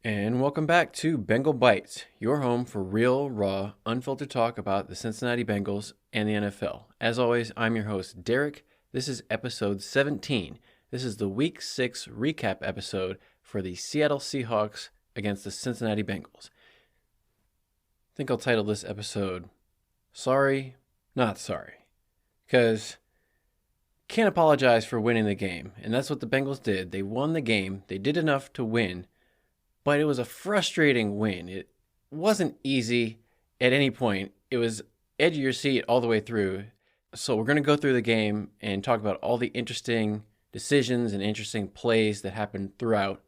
And welcome back to Bengal Bites, your home for real, raw, unfiltered talk about the Cincinnati Bengals and the NFL. As always, I'm your host, Derek. This is episode 17. This is the Week 6 recap episode for the Seattle Seahawks against the Cincinnati Bengals. I think I'll title this episode, Sorry, Not Sorry. Because can't apologize for winning the game, and that's what the Bengals did. They won the game. They did enough to win. But it was a frustrating win. It wasn't easy at any point. It was edge of your seat all the way through. So we're going to go through the game and talk about all the interesting decisions and interesting plays that happened throughout.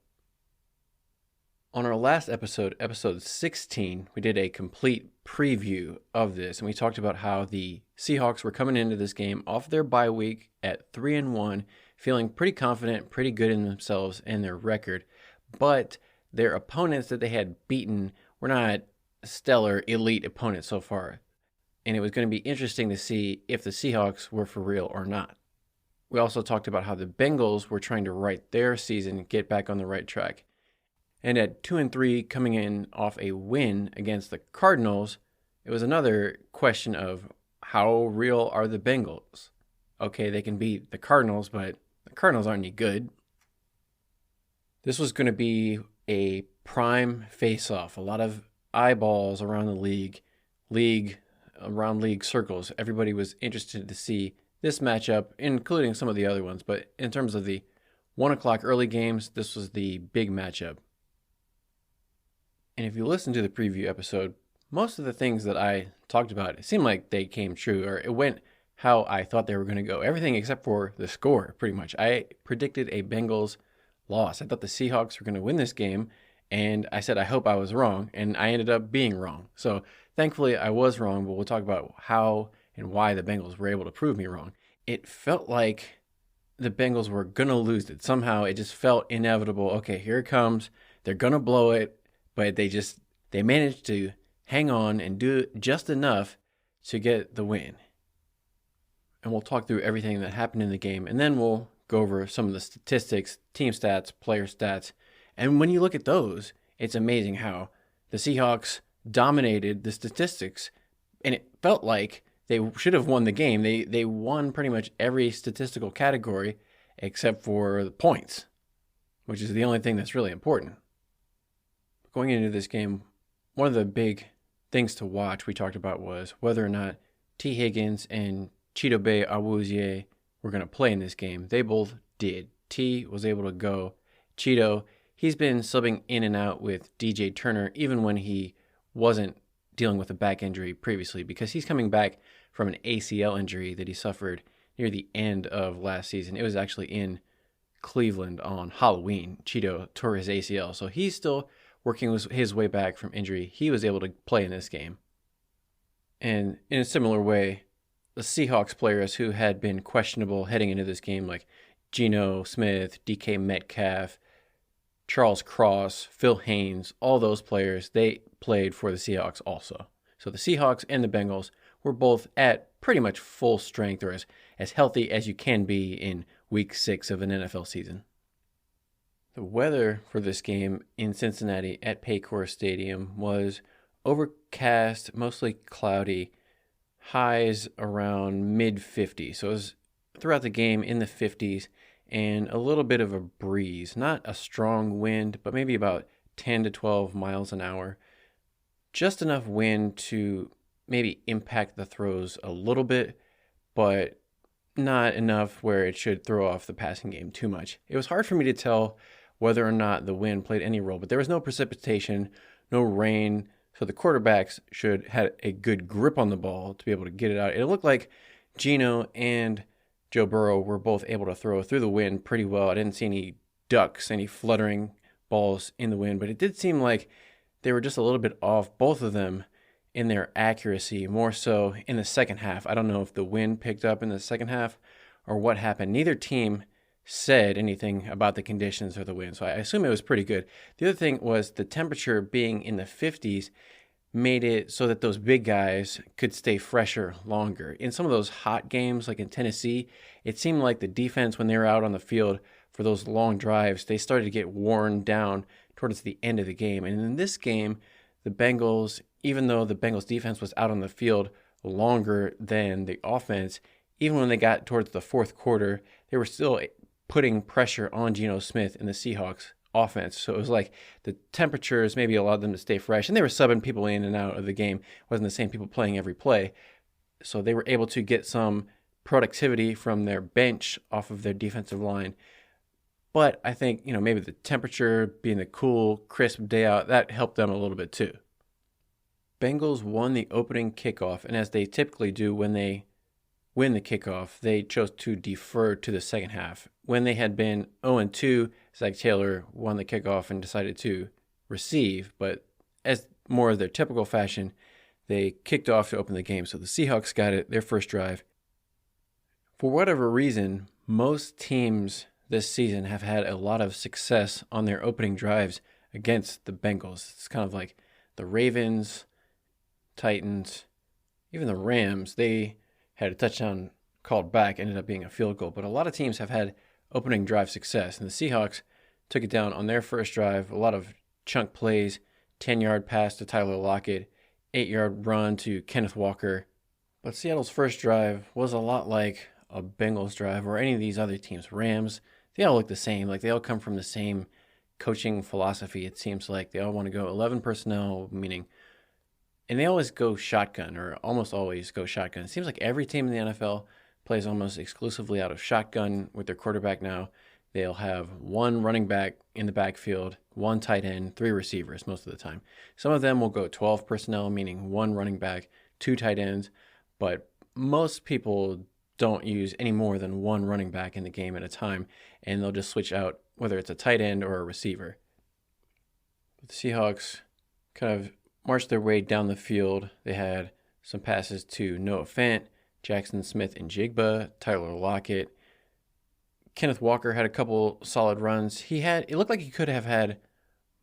On our last episode, episode 16, we did a complete preview of this, and we talked about how the Seahawks were coming into this game off their bye week at 3-1, feeling pretty confident, pretty good in themselves and their record. But their opponents that they had beaten were not stellar, elite opponents so far. And it was going to be interesting to see if the Seahawks were for real or not. We also talked about how the Bengals were trying to right their season, get back on the right track. And at 2-3, coming in off a win against the Cardinals, it was another question of how real are the Bengals? Okay, they can beat the Cardinals, but the Cardinals aren't any good. This was going to be a prime face-off. A lot of eyeballs around the league circles. Everybody was interested to see this matchup, including some of the other ones. But in terms of the 1 o'clock early games, this was the big matchup. And if you listen to the preview episode, most of the things that I talked about, it seemed like they came true, or it went how I thought they were going to go. Everything except for the score, pretty much. I predicted a Bengals loss. I thought the Seahawks were going to win this game, and I said I hope I was wrong, and I ended up being wrong. So thankfully I was wrong, but we'll talk about how and why the Bengals were able to prove me wrong. It felt like the Bengals were going to lose it. Somehow it just felt inevitable. Okay, here it comes. They're going to blow it, but they managed to hang on and do just enough to get the win. And we'll talk through everything that happened in the game, and then we'll go over some of the statistics, team stats, player stats. And when you look at those, it's amazing how the Seahawks dominated the statistics, and it felt like they should have won the game. They won pretty much every statistical category except for the points, which is the only thing that's really important. Going into this game, one of the big things to watch we talked about was whether or not T. Higgins and Chidobe Awuzie were going to play in this game. They both did. T was able to go. Cheeto, he's been subbing in and out with DJ Turner even when he wasn't dealing with a back injury previously, because he's coming back from an ACL injury that he suffered near the end of last season. It was actually in Cleveland on Halloween. Cheeto tore his ACL, so he's still working his way back from injury. He was able to play in this game. And in a similar way, the Seahawks players who had been questionable heading into this game, like Geno Smith, DK Metcalf, Charles Cross, Phil Haynes, all those players, they played for the Seahawks also. So the Seahawks and the Bengals were both at pretty much full strength, or as healthy as you can be in week 6 of an NFL season. The weather for this game in Cincinnati at Paycor Stadium was overcast, mostly cloudy, highs around mid-50s. So it was throughout the game in the 50s, and a little bit of a breeze. Not a strong wind, but maybe about 10 to 12 miles an hour. Just enough wind to maybe impact the throws a little bit, but not enough where it should throw off the passing game too much. It was hard for me to tell whether or not the wind played any role, but there was no precipitation, no rain, so the quarterbacks should have a good grip on the ball to be able to get it out. It looked like Geno and Joe Burrow were both able to throw through the wind pretty well. I didn't see any ducks, any fluttering balls in the wind, but it did seem like they were just a little bit off, both of them, in their accuracy, more so in the second half. I don't know if the wind picked up in the second half or what happened. Neither team said anything about the conditions or the wind, so I assume it was pretty good. The other thing was the temperature being in the 50s made it so that those big guys could stay fresher longer. In some of those hot games, like in Tennessee, it seemed like the defense, when they were out on the field for those long drives, they started to get worn down towards the end of the game. And in this game, the Bengals, even though the Bengals defense was out on the field longer than the offense, even when they got towards the fourth quarter, they were still putting pressure on Geno Smith and the Seahawks offense. So it was like the temperatures maybe allowed them to stay fresh, and they were subbing people in and out of the game. It wasn't the same people playing every play. So they were able to get some productivity from their bench off of their defensive line. But I think, maybe the temperature, being a cool, crisp day out, that helped them a little bit too. Bengals won the opening kickoff, and as they typically do when they win the kickoff, they chose to defer to the second half. When they had been 0-2, Zach Taylor won the kickoff and decided to receive, but as more of their typical fashion, they kicked off to open the game. So the Seahawks got it, their first drive. For whatever reason, most teams this season have had a lot of success on their opening drives against the Bengals. It's kind of like the Ravens, Titans, even the Rams. They had a touchdown called back, ended up being a field goal. But a lot of teams have had opening drive success. And the Seahawks took it down on their first drive. A lot of chunk plays, 10-yard pass to Tyler Lockett, 8-yard run to Kenneth Walker. But Seattle's first drive was a lot like a Bengals drive or any of these other teams. Rams, they all look the same. Like, they all come from the same coaching philosophy, it seems like. They all want to go 11 personnel, meaning, and they always go shotgun, or almost always go shotgun. It seems like every team in the NFL plays almost exclusively out of shotgun with their quarterback now. They'll have one running back in the backfield, one tight end, 3 receivers most of the time. Some of them will go 12 personnel, meaning 1 running back, 2 tight ends, but most people don't use any more than 1 running back in the game at a time, and they'll just switch out whether it's a tight end or a receiver. The Seahawks kind of marched their way down the field. They had some passes to Noah Fant, Jackson Smith and Jigba, Tyler Lockett. Kenneth Walker had a couple solid runs. It looked like he could have had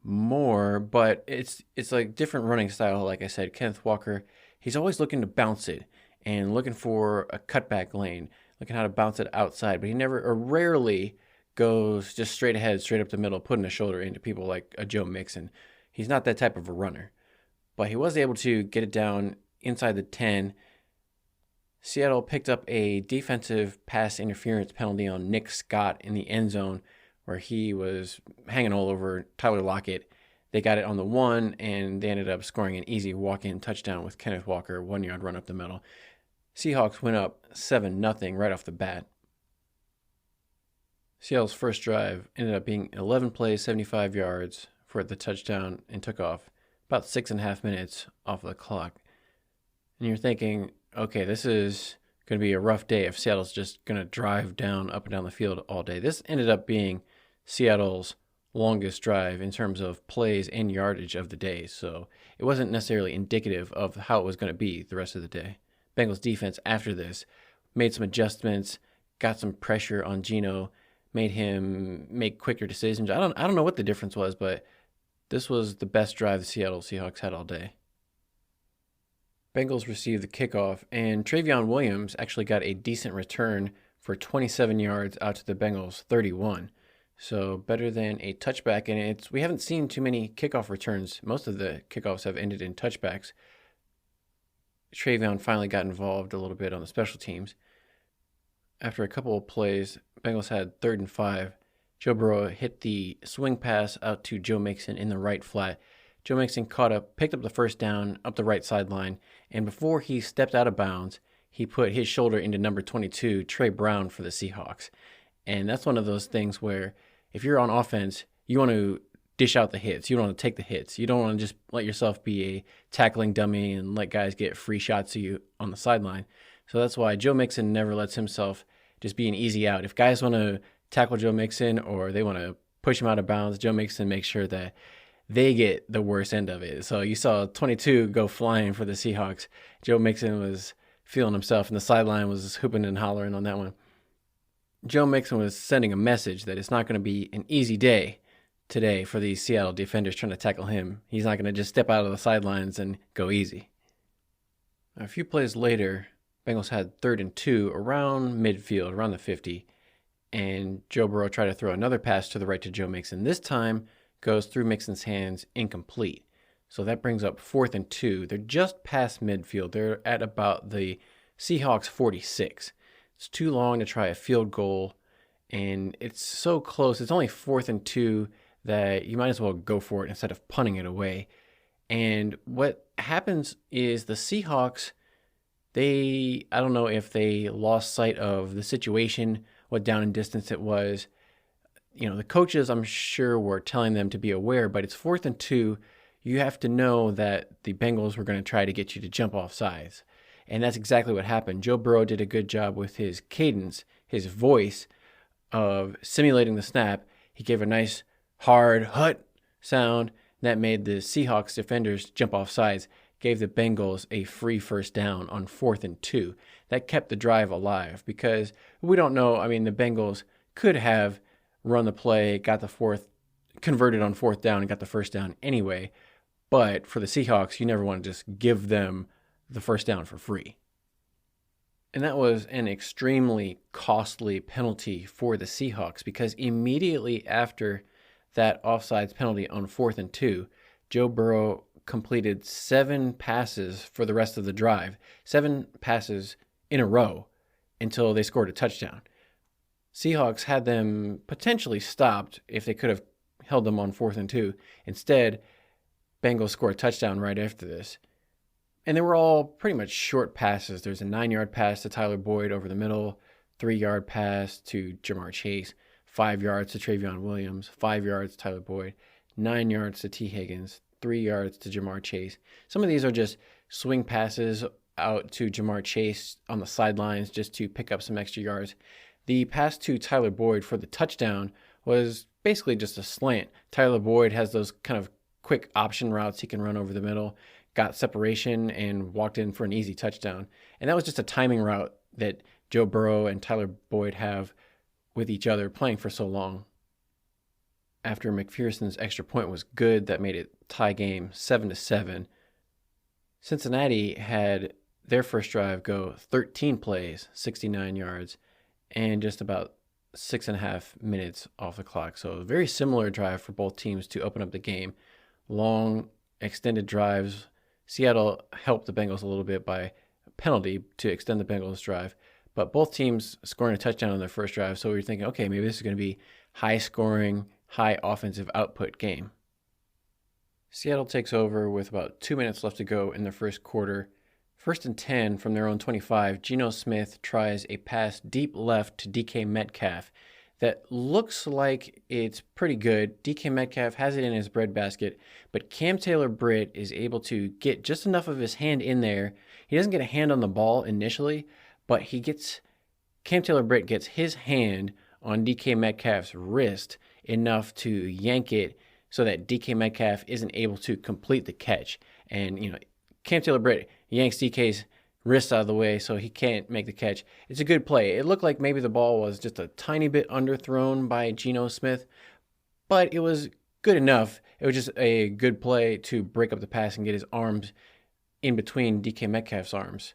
more, but it's like different running style. Like I said, Kenneth Walker, he's always looking to bounce it and looking for a cutback lane, looking how to bounce it outside, but he never or rarely goes just straight ahead, straight up the middle, putting a shoulder into people like a Joe Mixon. He's not that type of a runner, but he was able to get it down inside the 10. Seattle picked up a defensive pass interference penalty on Nick Scott in the end zone, where he was hanging all over Tyler Lockett. They got it on the 1, and they ended up scoring an easy walk-in touchdown with Kenneth Walker, 1-yard run up the middle. Seahawks went up 7-0 right off the bat. Seattle's first drive ended up being 11 plays, 75 yards for the touchdown, and took off about 6.5 minutes off of the clock. And you're thinking, okay, this is going to be a rough day if Seattle's just going to drive up and down the field all day. This ended up being Seattle's longest drive in terms of plays and yardage of the day, so it wasn't necessarily indicative of how it was going to be the rest of the day. Bengals defense after this made some adjustments, got some pressure on Geno, made him make quicker decisions. I don't know what the difference was, but this was the best drive the Seattle Seahawks had all day. Bengals received the kickoff, and Travion Williams actually got a decent return for 27 yards out to the Bengals 31. So better than a touchback, and we haven't seen too many kickoff returns. Most of the kickoffs have ended in touchbacks. Travion finally got involved a little bit on the special teams. After a couple of plays, Bengals had 3rd and 5. Joe Burrow hit the swing pass out to Joe Mixon in the right flat. Joe Mixon picked up the first down up the right sideline, and before he stepped out of bounds, he put his shoulder into number 22, Trey Brown, for the Seahawks. And that's one of those things where if you're on offense, you want to dish out the hits. You don't want to take the hits. You don't want to just let yourself be a tackling dummy and let guys get free shots of you on the sideline. So that's why Joe Mixon never lets himself just be an easy out. If guys want to tackle Joe Mixon or they want to push him out of bounds, Joe Mixon makes sure that they get the worst end of it. So you saw 22 go flying for the Seahawks. Joe Mixon was feeling himself, and the sideline was hooping and hollering on that one. Joe Mixon was sending a message that it's not going to be an easy day today for these Seattle defenders trying to tackle him. He's not going to just step out of the sidelines and go easy. A few plays later, Bengals had 3rd and 2 around midfield, around the 50. and Joe Burrow tried to throw another pass to the right to Joe Mixon. This time goes through Mixon's hands, incomplete. So that brings up 4th and 2. They're just past midfield. They're at about the Seahawks 46. It's too long to try a field goal, and it's so close. It's only 4th and 2 that you might as well go for it instead of punting it away. And what happens is the Seahawks, I don't know if they lost sight of the situation, what down and distance it was. The coaches, I'm sure, were telling them to be aware, but it's 4th and 2. You have to know that the Bengals were going to try to get you to jump off sides. And that's exactly what happened. Joe Burrow did a good job with his cadence, his voice of simulating the snap. He gave a nice hard hut sound that made the Seahawks defenders jump off sides, gave the Bengals a free first down on 4th and 2. That kept the drive alive because we don't know. I mean, the Bengals could have run the play, converted on 4th down and got the first down anyway. But for the Seahawks, you never want to just give them the first down for free. And that was an extremely costly penalty for the Seahawks because immediately after that offsides penalty on 4th and 2, Joe Burrow completed 7 passes for the rest of the drive, 7 passes in a row until they scored a touchdown. Seahawks had them potentially stopped if they could have held them on 4th and 2. Instead, Bengals scored a touchdown right after this. And they were all pretty much short passes. There's a 9-yard pass to Tyler Boyd over the middle, 3-yard pass to Jamar Chase, 5 yards to Travion Williams, 5 yards to Tyler Boyd, 9 yards to T. Higgins, 3 yards to Jamar Chase. Some of these are just swing passes out to Jamar Chase on the sidelines just to pick up some extra yards. The pass to Tyler Boyd for the touchdown was basically just a slant. Tyler Boyd has those kind of quick option routes he can run over the middle, got separation, and walked in for an easy touchdown. And that was just a timing route that Joe Burrow and Tyler Boyd have with each other playing for so long. After McPherson's extra point was good, that made it tie game 7-7. Cincinnati had their first drive go 13 plays, 69 yards, and just about 6.5 minutes off the clock. So a very similar drive for both teams to open up the game. Long, extended drives. Seattle helped the Bengals a little bit by penalty to extend the Bengals' drive, but both teams scoring a touchdown on their first drive. So we were thinking, okay, maybe this is going to be high-scoring, high offensive output game. Seattle takes over with about 2 minutes left to go in the first quarter. 1st and 10 from their own 25, Geno Smith tries a pass deep left to DK Metcalf that looks like it's pretty good. DK Metcalf has it in his breadbasket, but Cam Taylor-Britt is able to get just enough of his hand in there. He doesn't get a hand on the ball initially, but Cam Taylor-Britt gets his hand on DK Metcalf's wrist enough to yank it so that DK Metcalf isn't able to complete the catch. And, Cam Taylor-Britt yanks DK's wrist out of the way so he can't make the catch. It's a good play. It looked like maybe the ball was just a tiny bit underthrown by Geno Smith, but it was good enough. It was just a good play to break up the pass and get his arms in between DK Metcalf's arms.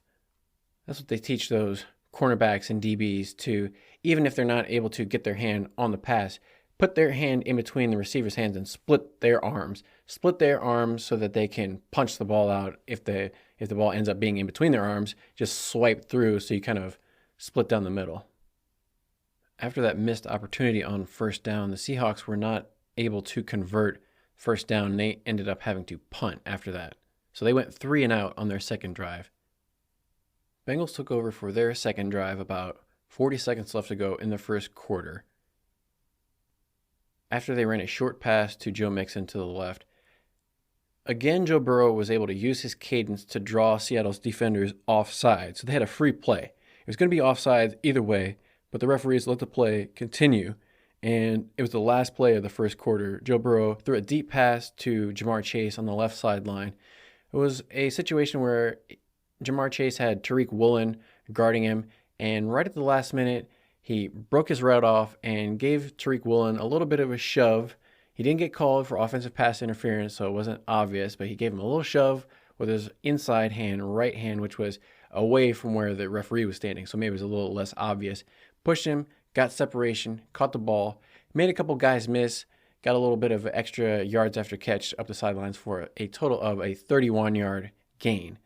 That's what they teach those cornerbacks and DBs to, even if they're not able to get their hand on the pass, put their hand in between the receiver's hands and split their arms. Split their arms so that they can punch the ball out. If the ball ends up being in between their arms, just swipe through so you kind of split down the middle. After that missed opportunity on first down, the Seahawks were not able to convert first down, and they ended up having to punt after that. So they went 3 and out on their second drive. Bengals took over for their second drive, about 40 seconds left to go in the first quarter. After they ran a short pass to Joe Mixon to the left, again, Joe Burrow was able to use his cadence to draw Seattle's defenders offside. So they had a free play. It was going to be offside either way, but the referees let the play continue. And it was the last play of the first quarter. Joe Burrow threw a deep pass to Jamar Chase on the left sideline. It was a situation where Jamar Chase had Tariq Woolen guarding him, and right at the last minute, he broke his route off and gave Tariq Woolen a little bit of a shove. He didn't get called for offensive pass interference, so it wasn't obvious, but he gave him a little shove with his inside hand, right hand, which was away from where the referee was standing, so maybe it was a little less obvious. Pushed him, got separation, caught the ball, made a couple guys miss, got a little bit of extra yards after catch up the sidelines for a total of a 31-yard gain.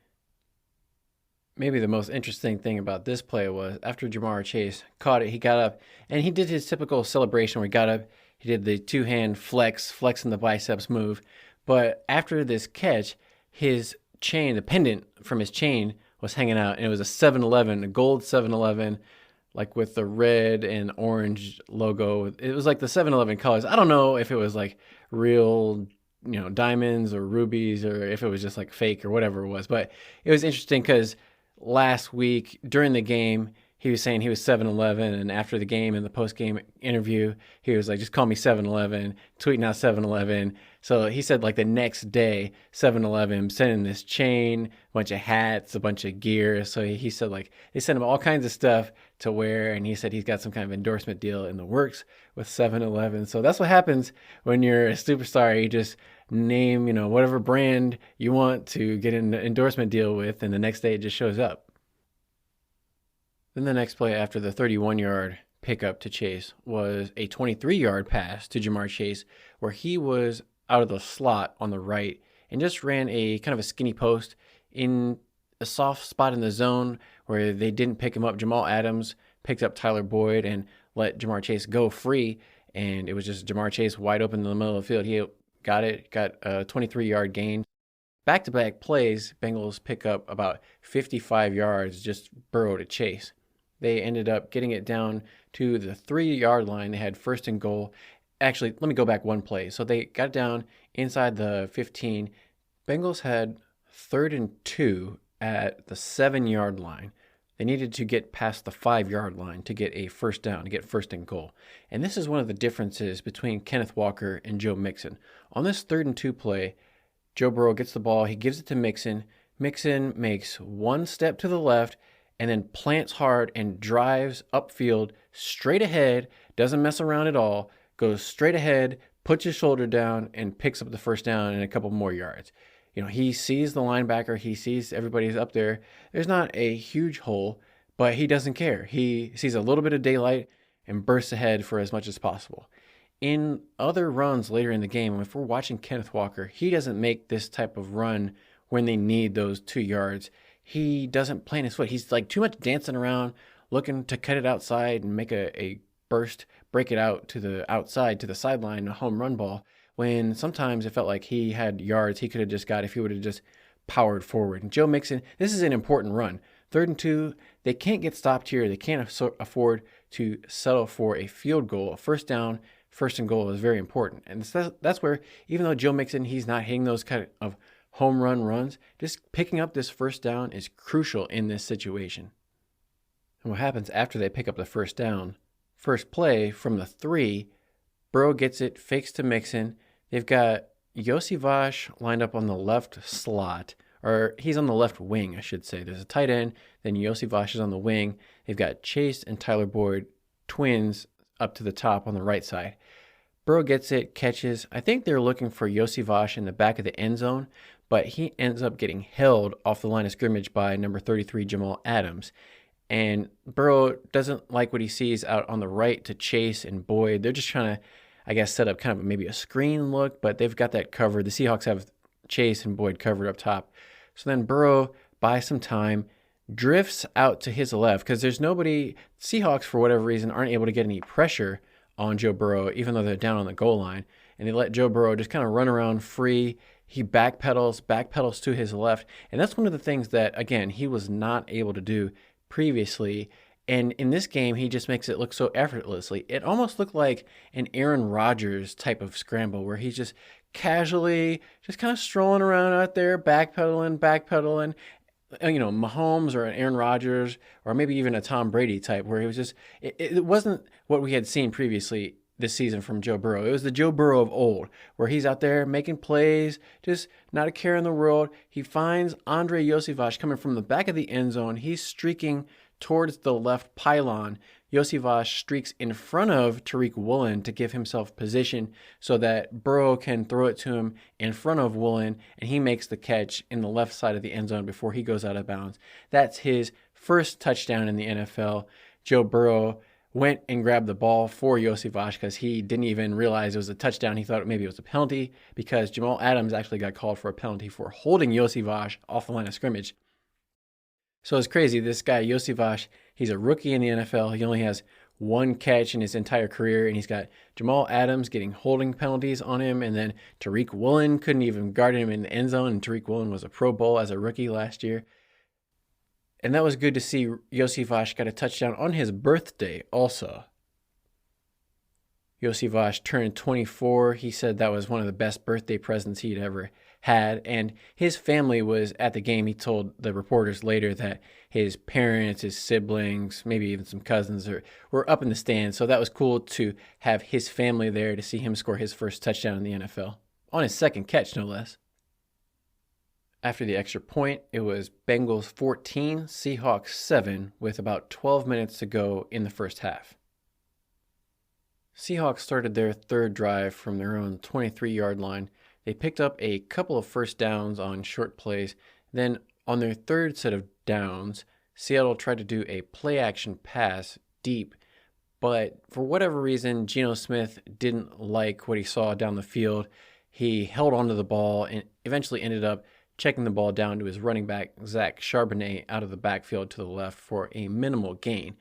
Maybe the most interesting thing about this play was after Ja'Marr Chase caught it, he got up and he did his typical celebration where he got up, he did the two-hand flexing the biceps move. But after this catch, his chain, the pendant from his chain was hanging out, and it was a 7-Eleven, a gold 7-Eleven, like with the red and orange logo. It was like the 7-Eleven colors. I don't know if it was like real, diamonds or rubies, or if it was just like fake or whatever it was. But it was interesting because last week during the game, he was saying he was 7-Eleven, and after the game in the post-game interview, he was like, just call me 7-Eleven, tweeting out 7-Eleven. So he said like the next day, 7-Eleven sending this chain, a bunch of hats, a bunch of gear. So he said like they sent him all kinds of stuff to wear, and he said he's got some kind of endorsement deal in the works with 7-Eleven. So that's what happens when you're a superstar. You just name, whatever brand you want to get an endorsement deal with, and the next day it just shows up. Then the next play after the 31-yard pickup to Chase was a 23-yard pass to Ja'Marr Chase, where he was out of the slot on the right and just ran a kind of a skinny post in a soft spot in the zone where they didn't pick him up. Jamal Adams picked up Tyler Boyd and let Ja'Marr Chase go free, and it was just Ja'Marr Chase wide open in the middle of the field. He got a 23-yard gain. Back-to-back plays, Bengals pick up about 55 yards, just Burrow to Chase. They ended up getting it down to the 3-yard line. They had first and goal. Actually, let me go back one play. So they got it down inside the 15. Bengals had 3rd and 2 at the 7-yard line. They needed to get past the 5-yard line to get a first down, to get first and goal. And this is one of the differences between Kenneth Walker and Joe Mixon. On this 3rd and 2 play, Joe Burrow gets the ball. He gives it to Mixon. Mixon makes one step to the left and then plants hard and drives upfield straight ahead, doesn't mess around at all, goes straight ahead, puts his shoulder down, and picks up the first down and a couple more yards. He sees the linebacker. He sees everybody's up there. There's not a huge hole, but he doesn't care. He sees a little bit of daylight and bursts ahead for as much as possible. In other runs later in the game, if we're watching Kenneth Walker, he doesn't make this type of run when they need those 2 yards. He doesn't plant his foot. He's like too much dancing around, looking to cut it outside and make a burst, break it out to the outside, to the sideline, a home run ball, when sometimes it felt like he had yards he could have just got if he would have just powered forward. And Joe Mixon, this is an important run. 3rd and 2, they can't get stopped here. They can't afford to settle for a field goal. A first down, first and goal is very important. And that's where, even though Joe Mixon, he's not hitting those kind of home run runs, just picking up this first down is crucial in this situation. And what happens after they pick up the first down? First play from the 3, Burrow gets it, fakes to Mixon. They've got Yossi Vash lined up on the left slot, or he's on the left wing, I should say. There's a tight end, then Yossi Vash is on the wing. They've got Chase and Tyler Boyd, twins, up to the top on the right side. Burrow gets it, catches. I think they're looking for Yossi Vash in the back of the end zone, but he ends up getting held off the line of scrimmage by number 33, Jamal Adams. And Burrow doesn't like what he sees out on the right to Chase and Boyd. They're just trying to, I guess, set up kind of maybe a screen look, but they've got that covered. The Seahawks have Chase and Boyd covered up top. So then Burrow buys some time, drifts out to his left because there's nobody. Seahawks, for whatever reason, aren't able to get any pressure on Joe Burrow, even though they're down on the goal line. And they let Joe Burrow just kind of run around free. He backpedals to his left. And that's one of the things that, again, he was not able to do previously. And in this game, he just makes it look so effortlessly. It almost looked like an Aaron Rodgers type of scramble where he's just casually just kind of strolling around out there, backpedaling. Mahomes or an Aaron Rodgers or maybe even a Tom Brady type where he was just, it wasn't what we had seen previously this season from Joe Burrow. It was the Joe Burrow of old where he's out there making plays, just not a care in the world. He finds Andre Iosivas coming from the back of the end zone. He's streaking towards the left pylon. Iosivas streaks in front of Tariq Woolen to give himself position so that Burrow can throw it to him in front of Woolen, and he makes the catch in the left side of the end zone before he goes out of bounds. That's his first touchdown in the NFL. Joe Burrow went and grabbed the ball for Yossi Vash because he didn't even realize it was a touchdown. He thought maybe it was a penalty because Jamal Adams actually got called for a penalty for holding Yossi Vash off the line of scrimmage. So it's crazy. This guy, Yossi Vash, he's a rookie in the NFL. He only has one catch in his entire career, and he's got Jamal Adams getting holding penalties on him, and then Tariq Woolen couldn't even guard him in the end zone, and Tariq Woolen was a Pro Bowl as a rookie last year. And that was good to see. Yossi Vash got a touchdown on his birthday also. Yossi Vash turned 24. He said that was one of the best birthday presents he'd ever had. And his family was at the game. He told the reporters later that his parents, his siblings, maybe even some cousins were up in the stands. So that was cool to have his family there to see him score his first touchdown in the NFL. On his second catch, no less. After the extra point, it was Bengals 14, Seahawks 7, with about 12 minutes to go in the first half. Seahawks started their third drive from their own 23-yard line. They picked up a couple of first downs on short plays. Then on their third set of downs, Seattle tried to do a play-action pass deep, but for whatever reason, Geno Smith didn't like what he saw down the field. He held onto the ball and eventually ended up checking the ball down to his running back, Zach Charbonnet, out of the backfield to the left for a minimal gain.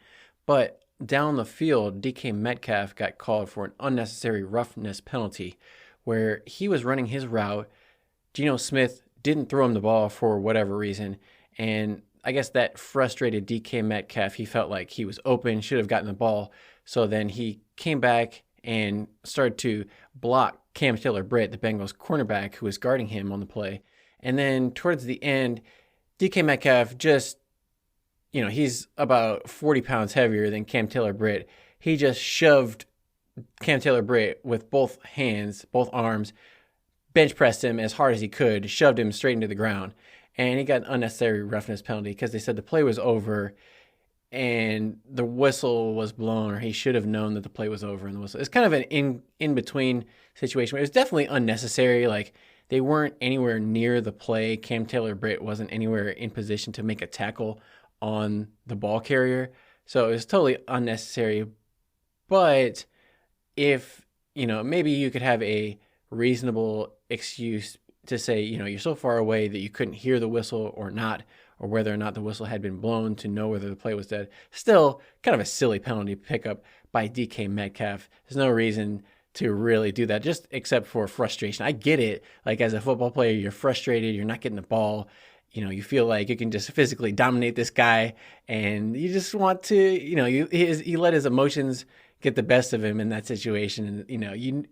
But down the field, DK Metcalf got called for an unnecessary roughness penalty where he was running his route. Geno Smith didn't throw him the ball for whatever reason, and I guess that frustrated DK Metcalf. He felt like he was open, should have gotten the ball, so then he came back and started to block Cam Taylor-Britt, the Bengals cornerback who was guarding him on the play. And then towards the end, DK Metcalf just, he's about 40 pounds heavier than Cam Taylor-Britt. He just shoved Cam Taylor-Britt with both hands, both arms, bench pressed him as hard as he could, shoved him straight into the ground. And he got an unnecessary roughness penalty because they said the play was over and the whistle was blown, or he should have known that the play was over and the whistle. It's kind of an in-between situation. It was definitely unnecessary. Like, they weren't anywhere near the play. Cam Taylor-Britt wasn't anywhere in position to make a tackle on the ball carrier. So it was totally unnecessary. But if, maybe you could have a reasonable excuse to say, you're so far away that you couldn't hear the whistle or not, or whether or not the whistle had been blown to know whether the play was dead. Still, kind of a silly penalty pickup by DK Metcalf. There's no reason to really do that, just except for frustration. I get it. Like, as a football player, you're frustrated. You're not getting the ball. You feel like you can just physically dominate this guy, and you just want to, he let his emotions get the best of him in that situation. And,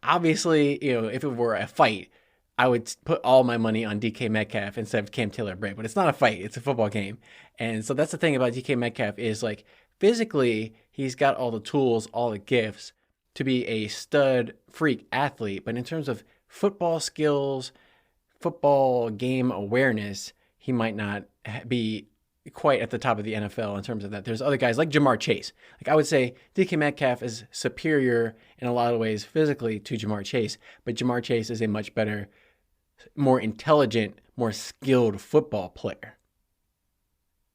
obviously, if it were a fight, I would put all my money on DK Metcalf instead of Cam Taylor-Britt, but it's not a fight. It's a football game. And so that's the thing about DK Metcalf is, like, physically, he's got all the tools, all the gifts to be a stud freak athlete. But in terms of football skills, football game awareness, he might not be quite at the top of the NFL in terms of that. There's other guys like Jamar Chase. Like, I would say DK Metcalf is superior in a lot of ways physically to Jamar Chase, but Jamar Chase is a much better, more intelligent, more skilled football player.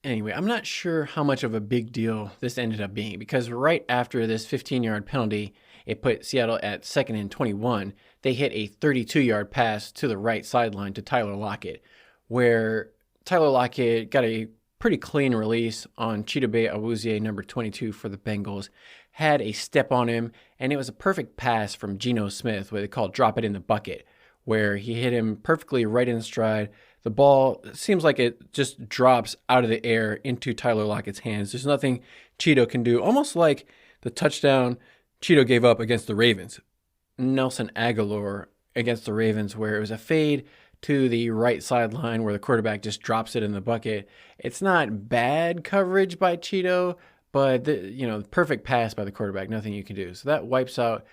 Anyway, I'm not sure how much of a big deal this ended up being, because right after this 15-yard penalty, it put Seattle at 2nd and 21. They hit a 32-yard pass to the right sideline to Tyler Lockett, where Tyler Lockett got a pretty clean release on Chidobe Awuzie, number 22 for the Bengals, had a step on him, and it was a perfect pass from Geno Smith, what they call drop it in the bucket, where he hit him perfectly right in stride. The ball seems like it just drops out of the air into Tyler Lockett's hands. There's nothing Cheeto can do, almost like the touchdown Cheeto gave up against the Ravens. Nelson Aguilar against the Ravens, where it was a fade to the right sideline where the quarterback just drops it in the bucket. It's not bad coverage by Cheeto, but perfect pass by the quarterback, nothing you can do. So that wipes out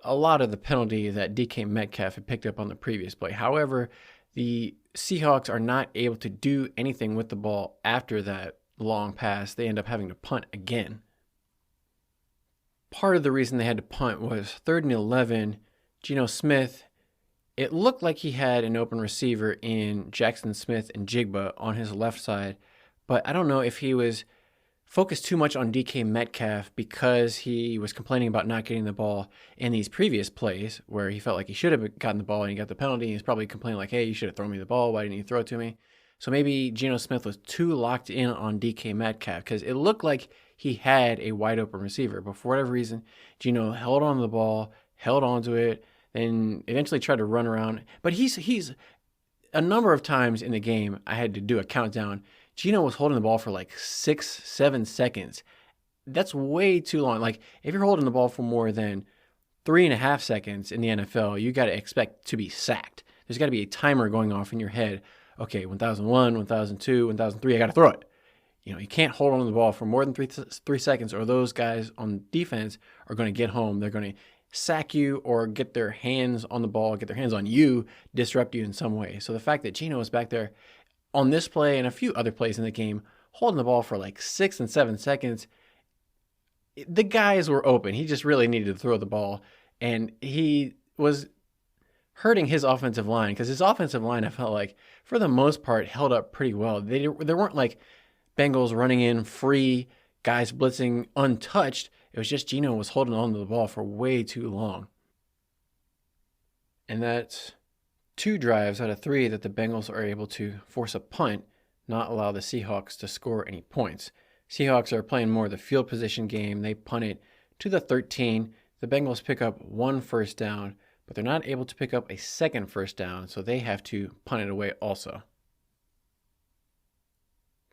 a lot of the penalty that DK Metcalf had picked up on the previous play. However, the Seahawks are not able to do anything with the ball after that long pass. They end up having to punt again. Part of the reason they had to punt was 3rd and 11. Geno Smith, it looked like he had an open receiver in Jackson Smith and Jigba on his left side, but I don't know if he was focused too much on DK Metcalf because he was complaining about not getting the ball in these previous plays where he felt like he should have gotten the ball and he got the penalty. He's probably complaining like, hey, you should have thrown me the ball. Why didn't you throw it to me? So maybe Geno Smith was too locked in on DK Metcalf because it looked like he had a wide open receiver. But for whatever reason, Geno held on to the ball, held on to it, and eventually tried to run around. But he's a number of times in the game, I had to do a countdown. Geno was holding the ball for like 6-7 seconds. That's way too long. Like, if you're holding the ball for more than 3.5 seconds in the NFL, you got to expect to be sacked. There's got to be a timer going off in your head. Okay, 1001, 1002, 1003, I got to throw it. You can't hold on to the ball for more than 3 seconds, or those guys on defense are going to get home. They're going to sack you or get their hands on the ball, get their hands on you, disrupt you in some way. So the fact that Geno was back there on this play and a few other plays in the game, holding the ball for like 6 and 7 seconds, the guys were open. He just really needed to throw the ball, and he was hurting his offensive line because his offensive line, I felt like, for the most part, held up pretty well. There weren't like Bengals running in free, guys blitzing untouched. It was just Geno was holding on to the ball for way too long. And that's 2 drives out of 3 that the Bengals are able to force a punt, not allow the Seahawks to score any points. Seahawks are playing more of the field position game. They punt it to the 13. The Bengals pick up 1 first down, but they're not able to pick up a second first down, so they have to punt it away also.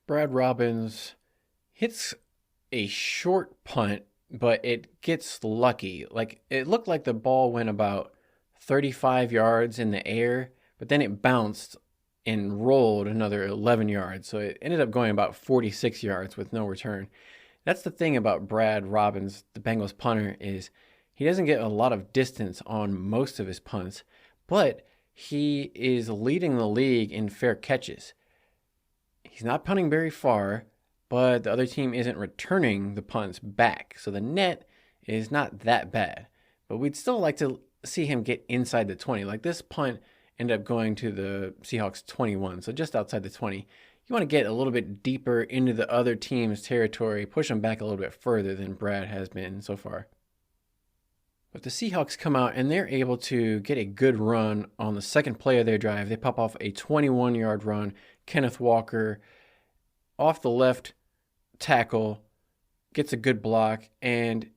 Brad Robbins hits a short punt, but it gets lucky. Like, it looked like the ball went about 35 yards in the air, but then it bounced and rolled another 11 yards. So it ended up going about 46 yards with no return. That's the thing about Brad Robbins, the Bengals punter, is he doesn't get a lot of distance on most of his punts, but he is leading the league in fair catches. He's not punting very far, but the other team isn't returning the punts back. So the net is not that bad. But we'd still like to see him get inside the 20. Like, this punt ended up going to the Seahawks 21, so just outside the 20. You want to get a little bit deeper into the other team's territory, push them back a little bit further than Brad has been so far. But the Seahawks come out and they're able to get a good run on the second play of their drive. They pop off a 21-yard run. Kenneth Walker off the left tackle gets a good block, and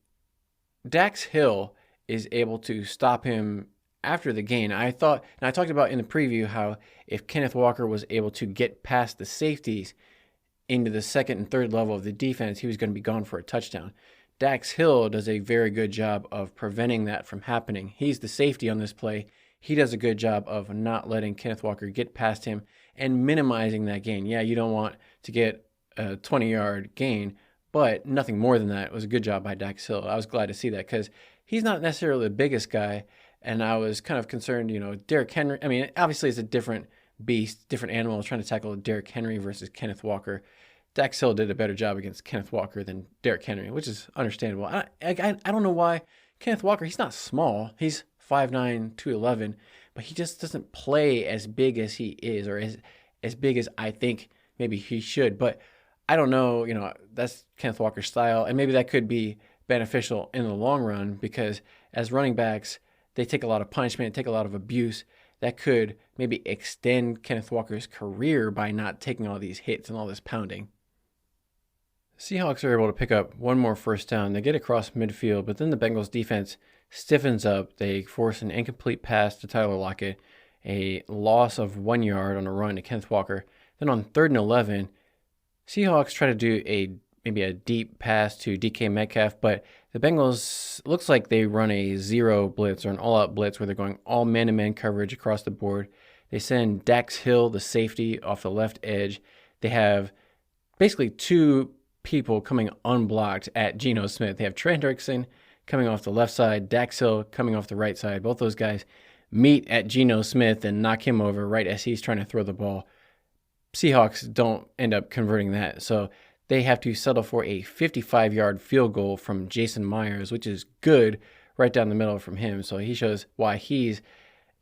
Dax Hill is able to stop him after the gain. I talked about in the preview how if Kenneth Walker was able to get past the safeties into the second and third level of the defense, he was going to be gone for a touchdown. Dax Hill does a very good job of preventing that from happening. He's the safety on this play. He does a good job of not letting Kenneth Walker get past him and minimizing that gain. Yeah, you don't want to get a 20-yard gain, but nothing more than that. It was a good job by Dax Hill. I was glad to see that because he's not necessarily the biggest guy, and I was kind of concerned, Derrick Henry. I mean, obviously it's a different beast, different animal trying to tackle Derrick Henry versus Kenneth Walker. Dax Hill did a better job against Kenneth Walker than Derrick Henry, which is understandable. I don't know why Kenneth Walker, he's not small. He's 5'9", 211, but he just doesn't play as big as he is, or as big as I think maybe he should. But I don't know, that's Kenneth Walker's style, and maybe that could be beneficial in the long run because as running backs, they take a lot of punishment, take a lot of abuse. That could maybe extend Kenneth Walker's career by not taking all these hits and all this pounding. Seahawks are able to pick up 1 more first down. They get across midfield, but then the Bengals defense stiffens up. They force an incomplete pass to Tyler Lockett, a loss of 1 yard on a run to Kenneth Walker. Then on 3rd and 11, Seahawks try to do maybe a deep pass to DK Metcalf, but the Bengals looks like they run a zero blitz or an all-out blitz where they're going all man-to-man coverage across the board. They send Dax Hill, the safety, off the left edge. They have basically 2 people coming unblocked at Geno Smith. They have Trent Hendrickson coming off the left side, Dax Hill coming off the right side. Both those guys meet at Geno Smith and knock him over right as he's trying to throw the ball. Seahawks don't end up converting that, so they have to settle for a 55-yard field goal from Jason Myers, which is good right down the middle from him. So he shows why he's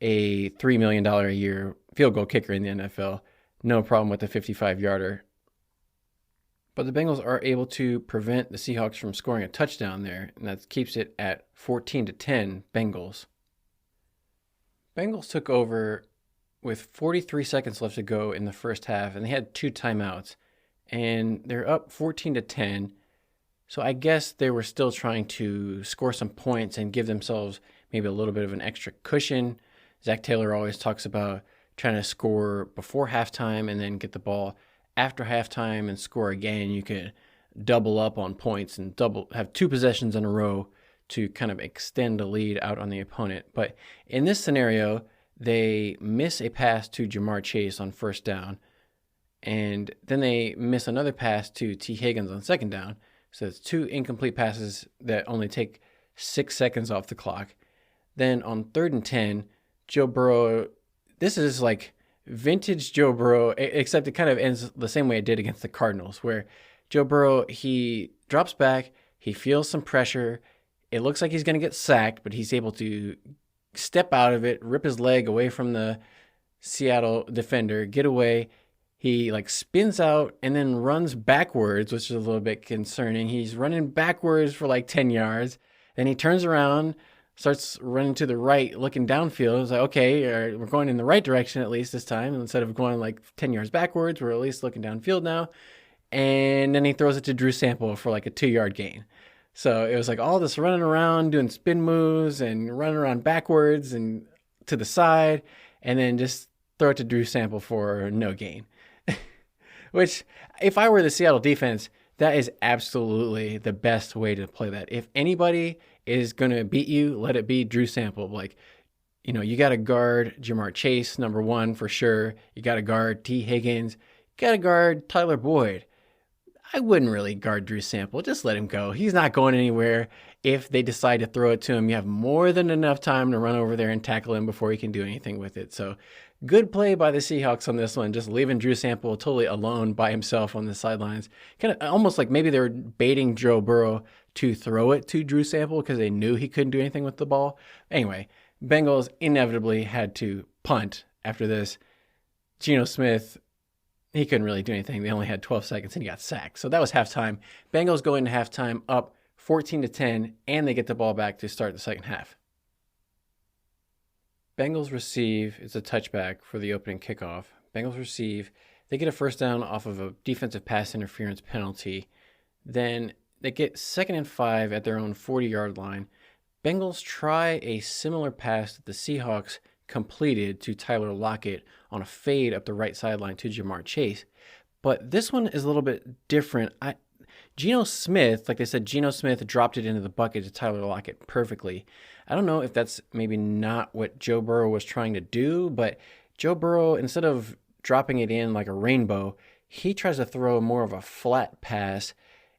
a $3 million a year field goal kicker in the NFL. No problem with the 55-yarder. But the Bengals are able to prevent the Seahawks from scoring a touchdown there, and that keeps it at 14-10 Bengals. Bengals took over with 43 seconds left to go in the first half, and they had 2 timeouts, and they're up 14-10. So I guess they were still trying to score some points and give themselves maybe a little bit of an extra cushion. Zach Taylor always talks about trying to score before halftime and then get the ball after halftime and score again. You could double up on points and have 2 possessions in a row to kind of extend the lead out on the opponent. But in this scenario, they miss a pass to Jamar Chase on first down, and then they miss another pass to T. Higgins on second down. So it's 2 incomplete passes that only take 6 seconds off the clock. Then on 3rd and 10, Joe Burrow, this is like vintage Joe Burrow, except it kind of ends the same way it did against the Cardinals, where Joe Burrow, he drops back, he feels some pressure. It looks like he's going to get sacked, but he's able to step out of it, rip his leg away from the Seattle defender, get away. He like spins out and then runs backwards, which is a little bit concerning. He's running backwards for like 10 yards. Then he turns around, starts running to the right, looking downfield. It's like, okay, we're going in the right direction at least this time. Instead of going like 10 yards backwards, we're at least looking downfield now. And then he throws it to Drew Sample for like a 2-yard gain. So it was like all this running around, doing spin moves and running around backwards and to the side, and then just throw it to Drew Sample for no gain. Which, if I were the Seattle defense, that is absolutely the best way to play that. If anybody is going to beat you, let it be Drew Sample. Like, you got to guard Jamar Chase, number 1 for sure. You got to guard T. Higgins. You got to guard Tyler Boyd. I wouldn't really guard Drew Sample. Just let him go. He's not going anywhere. If they decide to throw it to him, you have more than enough time to run over there and tackle him before he can do anything with it. So good play by the Seahawks on this one, just leaving Drew Sample totally alone by himself on the sidelines. Kind of almost like maybe they were baiting Joe Burrow to throw it to Drew Sample because they knew he couldn't do anything with the ball. Anyway, Bengals inevitably had to punt after this. Geno Smith, he couldn't really do anything. They only had 12 seconds and he got sacked. So that was halftime. Bengals go into halftime up 14-10, and they get the ball back to start the second half. Bengals receive, it's a touchback for the opening kickoff. Bengals receive, they get a first down off of a defensive pass interference penalty. Then they get 2nd and 5 at their own 40-yard line. Bengals try a similar pass that the Seahawks completed to Tyler Lockett on a fade up the right sideline to Jamar Chase. But this one is a little bit different. Geno Smith, like they said, Geno Smith dropped it into the bucket to Tyler Lockett perfectly. I don't know if that's maybe not what Joe Burrow was trying to do, but Joe Burrow, instead of dropping it in like a rainbow, he tries to throw more of a flat pass.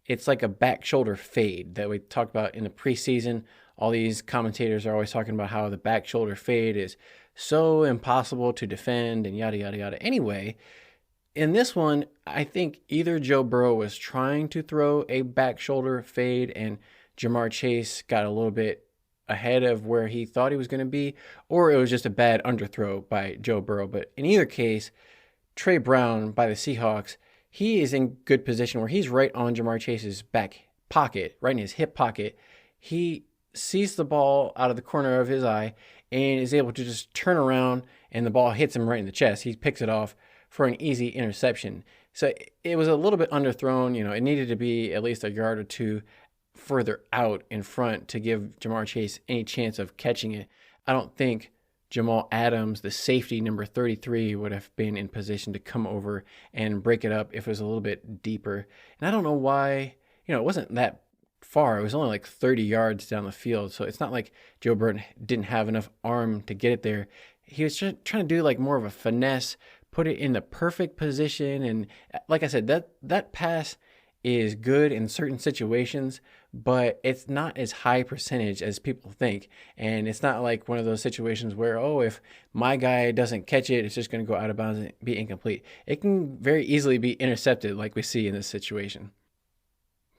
It's like a back shoulder fade that we talked about in the preseason. All these commentators are always talking about how the back shoulder fade is so impossible to defend and yada, yada, yada. Anyway, in this one, I think either Joe Burrow was trying to throw a back shoulder fade and Jamar Chase got a little bit ahead of where he thought he was going to be, or it was just a bad underthrow by Joe Burrow. But in either case, Trey Brown by the Seahawks, he is in good position where he's right on Jamar Chase's back pocket, right in his hip pocket. He sees the ball out of the corner of his eye and is able to just turn around and the ball hits him right in the chest. He picks it off for an easy interception. So it was a little bit underthrown. It needed to be at least a yard or 2 further out in front to give Jamar Chase any chance of catching it. I don't think Jamal Adams, the safety number 33, would have been in position to come over and break it up if it was a little bit deeper. And I don't know why, it wasn't that far. It was only like 30 yards down the field. So it's not like Joe Burrow didn't have enough arm to get it there. He was just trying to do like more of a finesse, put it in the perfect position. And like I said, that pass is good in certain situations, but it's not as high percentage as people think. And it's not like one of those situations where, if my guy doesn't catch it, it's just going to go out of bounds and be incomplete. It can very easily be intercepted like we see in this situation.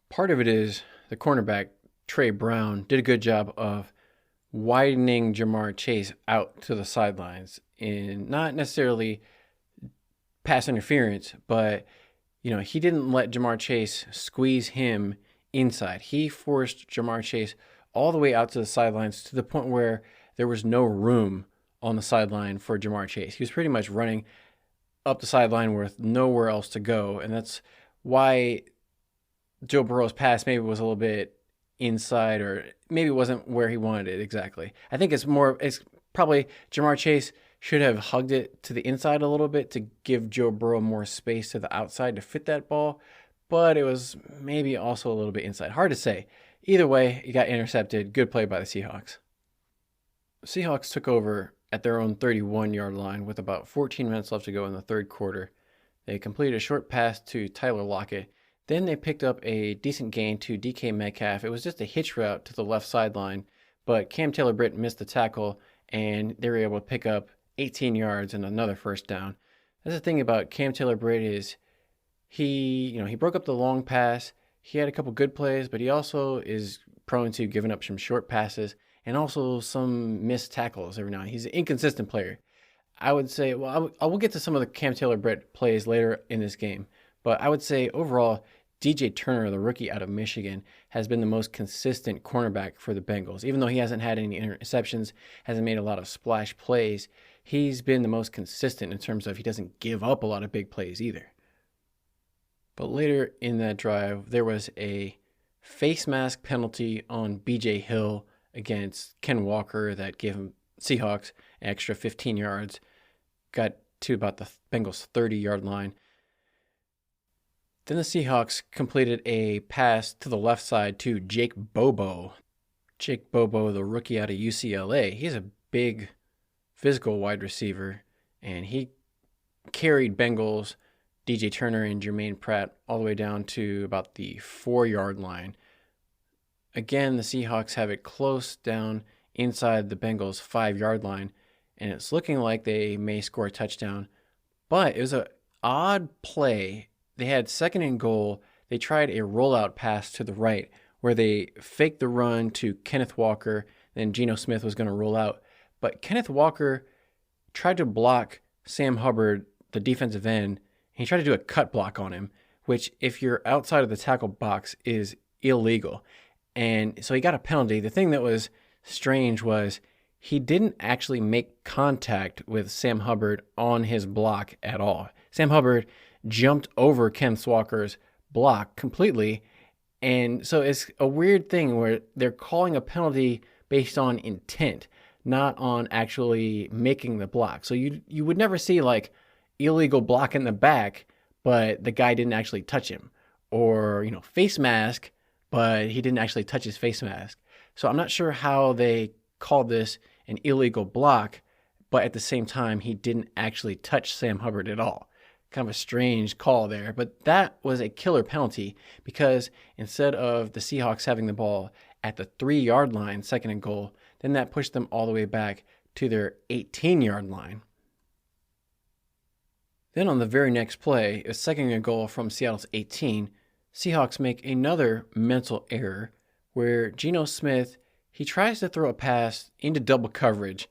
Part of it is the cornerback, Trey Brown, did a good job of widening Jamar Chase out to the sidelines in not necessarily pass interference, but he didn't let Jamar Chase squeeze him inside. He forced Jamar Chase all the way out to the sidelines to the point where there was no room on the sideline for Jamar Chase. He was pretty much running up the sideline with nowhere else to go. And that's why Joe Burrow's pass maybe was a little bit inside, or maybe it wasn't where he wanted it exactly. I think it's probably Jamar Chase should have hugged it to the inside a little bit to give Joe Burrow more space to the outside to fit that ball, but it was maybe also a little bit inside. Hard to say. Either way, it got intercepted. Good play by the Seahawks. Seahawks took over at their own 31-yard line with about 14 minutes left to go in the third quarter. They completed a short pass to Tyler Lockett. Then they picked up a decent gain to DK Metcalf. It was just a hitch route to the left sideline, but Cam Taylor-Britt missed the tackle, and they were able to pick up 18 yards and another first down. That's the thing about Cam Taylor-Britt is he broke up the long pass. He had a couple good plays, but he also is prone to giving up some short passes and also some missed tackles every now and then. He's an inconsistent player. I would say, I will get to some of the Cam Taylor-Britt plays later in this game, but I would say overall, DJ Turner, the rookie out of Michigan, has been the most consistent cornerback for the Bengals. Even though he hasn't had any interceptions, hasn't made a lot of splash plays, he's been the most consistent in terms of he doesn't give up a lot of big plays either. But later in that drive, there was a face mask penalty on BJ Hill against Ken Walker that gave him Seahawks an extra 15 yards, got to about the Bengals 30-yard line. Then the Seahawks completed a pass to the left side to Jake Bobo. Jake Bobo, the rookie out of UCLA, he's a big physical wide receiver, and he carried Bengals, DJ Turner, and Jermaine Pratt all the way down to about the 4-yard line. Again, the Seahawks have it close down inside the Bengals' 5-yard line, and it's looking like they may score a touchdown. But it was an odd play. They had second and goal. They tried a rollout pass to the right where they faked the run to Kenneth Walker. Then Geno Smith was going to roll out. But Kenneth Walker tried to block Sam Hubbard, the defensive end. He tried to do a cut block on him, which if you're outside of the tackle box is illegal. And so he got a penalty. The thing that was strange was he didn't actually make contact with Sam Hubbard on his block at all. Sam Hubbard jumped over Kenneth Walker's block completely. And so it's a weird thing where they're calling a penalty based on intent, not on actually making the block. So you would never see like illegal block in the back, but the guy didn't actually touch him, or face mask, but he didn't actually touch his face mask. So I'm not sure how they called this an illegal block, but at the same time he didn't actually touch Sam Hubbard at all. Kind of a strange call there, but that was a killer penalty because instead of the Seahawks having the ball at the 3-yard line, second and goal, then that pushed them all the way back to their 18-yard line. Then on the very next play, a second and goal from Seattle's 18, Seahawks make another mental error where Geno Smith, he tries to throw a pass into double coverage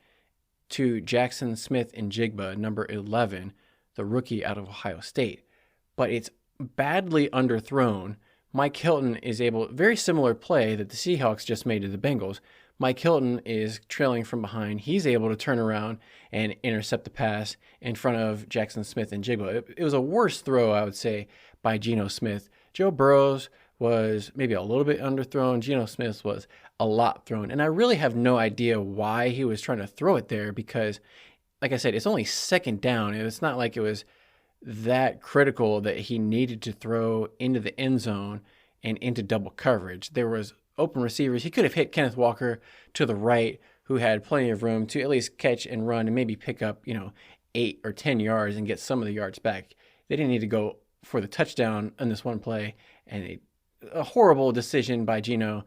to Jackson Smith-Njigba, number 11, the rookie out of Ohio State. But it's badly underthrown. Mike Hilton is able, very similar play that the Seahawks just made to the Bengals. Mike Hilton is trailing from behind. He's able to turn around and intercept the pass in front of Jackson Smith-Njigba. It was a worse throw, I would say, by Geno Smith. Joe Burrows was maybe a little bit underthrown. Geno Smith was a lot thrown. And I really have no idea why he was trying to throw it there because, like I said, it's only second down. It's not like it was that critical that he needed to throw into the end zone and into double coverage. There was open receivers. He could have hit Kenneth Walker to the right, who had plenty of room to at least catch and run and maybe pick up, 8 or 10 yards and get some of the yards back. They didn't need to go for the touchdown on this one play, and a horrible decision by Geno.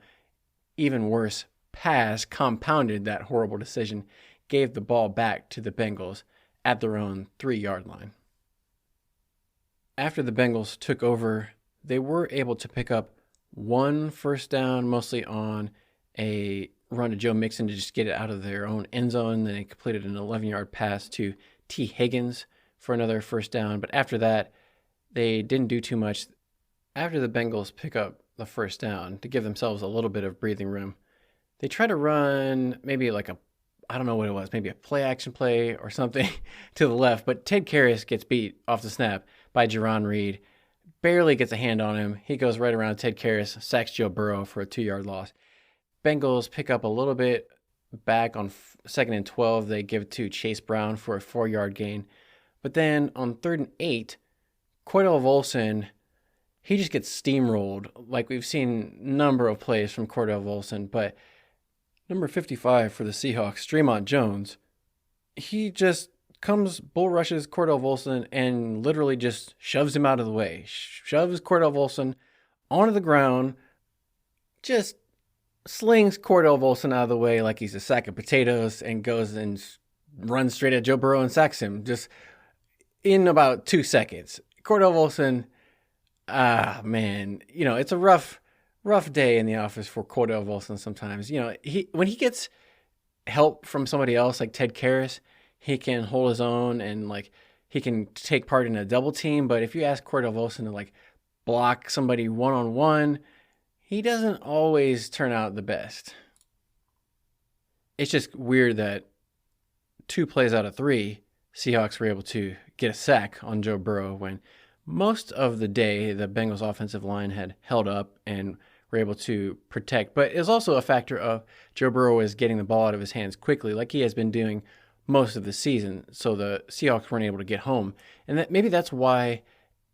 Even worse, pass compounded that horrible decision, gave the ball back to the Bengals at their own 3-yard line. After the Bengals took over, they were able to pick up one first down, mostly on a run to Joe Mixon to just get it out of their own end zone. Then they completed an 11-yard pass to T. Higgins for another first down. But after that, they didn't do too much. After the Bengals pick up the first down to give themselves a little bit of breathing room, they try to run maybe like I don't know what it was, maybe a play action play or something to the left, but Ted Karras gets beat off the snap by Jarron Reed, barely gets a hand on him. He goes right around Ted Karras, sacks Joe Burrow for a 2-yard loss. Bengals pick up a little bit back on 2nd and 12. They give it to Chase Brown for a 4-yard gain. But then on 3rd and 8, Cordell Volson, he just gets steamrolled. Like we've seen a number of plays from Cordell Volson, but number 55 for the Seahawks, Draymond Jones, he just bull rushes Cordell Volson and literally just shoves him out of the way. Shoves Cordell Volson onto the ground, just slings Cordell Volson out of the way like he's a sack of potatoes and goes and runs straight at Joe Burrow and sacks him just in about 2 seconds. Cordell Volson, man, it's a rough day in the office for Cordell Volson sometimes. When he gets help from somebody else like Ted Karras, he can hold his own and he can take part in a double team. But if you ask Cordell Volson to block somebody one-on-one, he doesn't always turn out the best. It's just weird that 2 plays out of 3, Seahawks were able to get a sack on Joe Burrow when most of the day the Bengals offensive line had held up and were able to protect. But it's also a factor of Joe Burrow is getting the ball out of his hands quickly like he has been doing most of the season. So the Seahawks weren't able to get home. And maybe that's why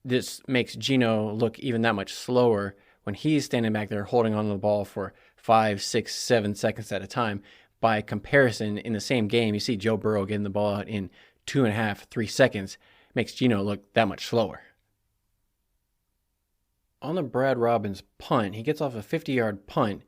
this makes Geno look even that much slower when he's standing back there holding on to the ball for 5, 6, 7 seconds at a time. By comparison, in the same game, you see Joe Burrow getting the ball out in 2.5, 3 seconds. Makes Geno look that much slower. On the Brad Robbins punt, he gets off a 50-yard punt,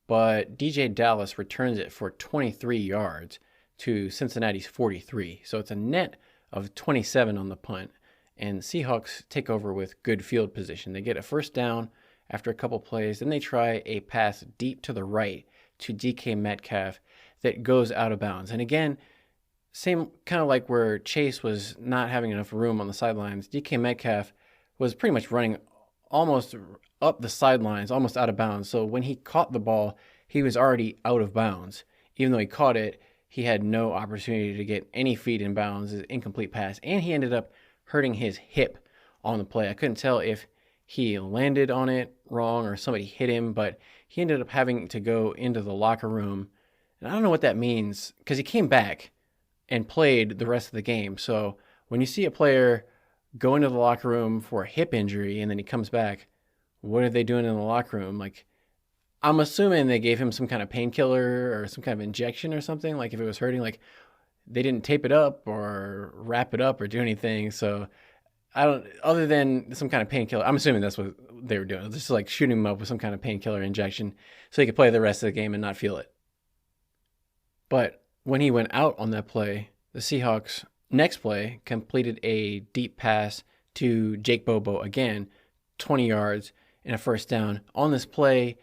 but DJ Dallas returns it for 23 yards to Cincinnati's 43. So it's a net of 27 on the punt, and Seahawks take over with good field position. They get a first down after a couple plays. Then they try a pass deep to the right to DK Metcalf that goes out of bounds. And again, same kind of like where Chase was not having enough room on the sidelines, DK Metcalf was pretty much running almost up the sidelines, almost out of bounds. So when he caught the ball, he was already out of bounds. Even though he caught it, he had no opportunity to get any feet in bounds, an incomplete pass, and he ended up hurting his hip on the play. I couldn't tell if he landed on it wrong or somebody hit him, but he ended up having to go into the locker room. And I don't know what that means because he came back and played the rest of the game. So when you see a player go into the locker room for a hip injury and then he comes back, what are they doing in the locker room? I'm assuming they gave him some kind of painkiller or some kind of injection or something. If it was hurting, they didn't tape it up or wrap it up or do anything. So I don't, other than some kind of painkiller, I'm assuming that's what they were doing. Just shooting him up with some kind of painkiller injection so he could play the rest of the game and not feel it. But when he went out on that play, the Seahawks next play completed a deep pass to Jake Bobo again, 20 yards and a first down. On this play,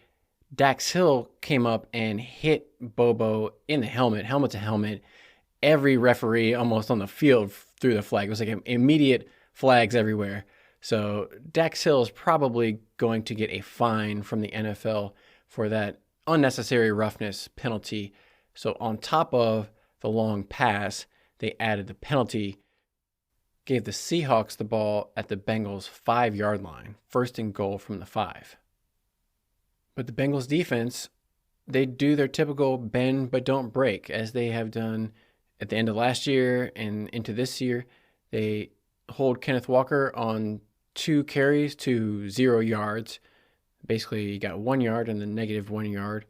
Dax Hill came up and hit Bobo in the helmet to helmet. Every referee almost on the field threw the flag. It was immediate flags everywhere. So Dax Hill is probably going to get a fine from the NFL for that unnecessary roughness penalty. So on top of the long pass, they added the penalty, gave the Seahawks the ball at the Bengals' 5-yard line, 1st and goal from the 5. But the Bengals defense, they do their typical bend but don't break, as they have done at the end of last year and into this year. They hold Kenneth Walker on 2 carries to 0 yards. Basically, he got 1 yard and then negative 1 yard.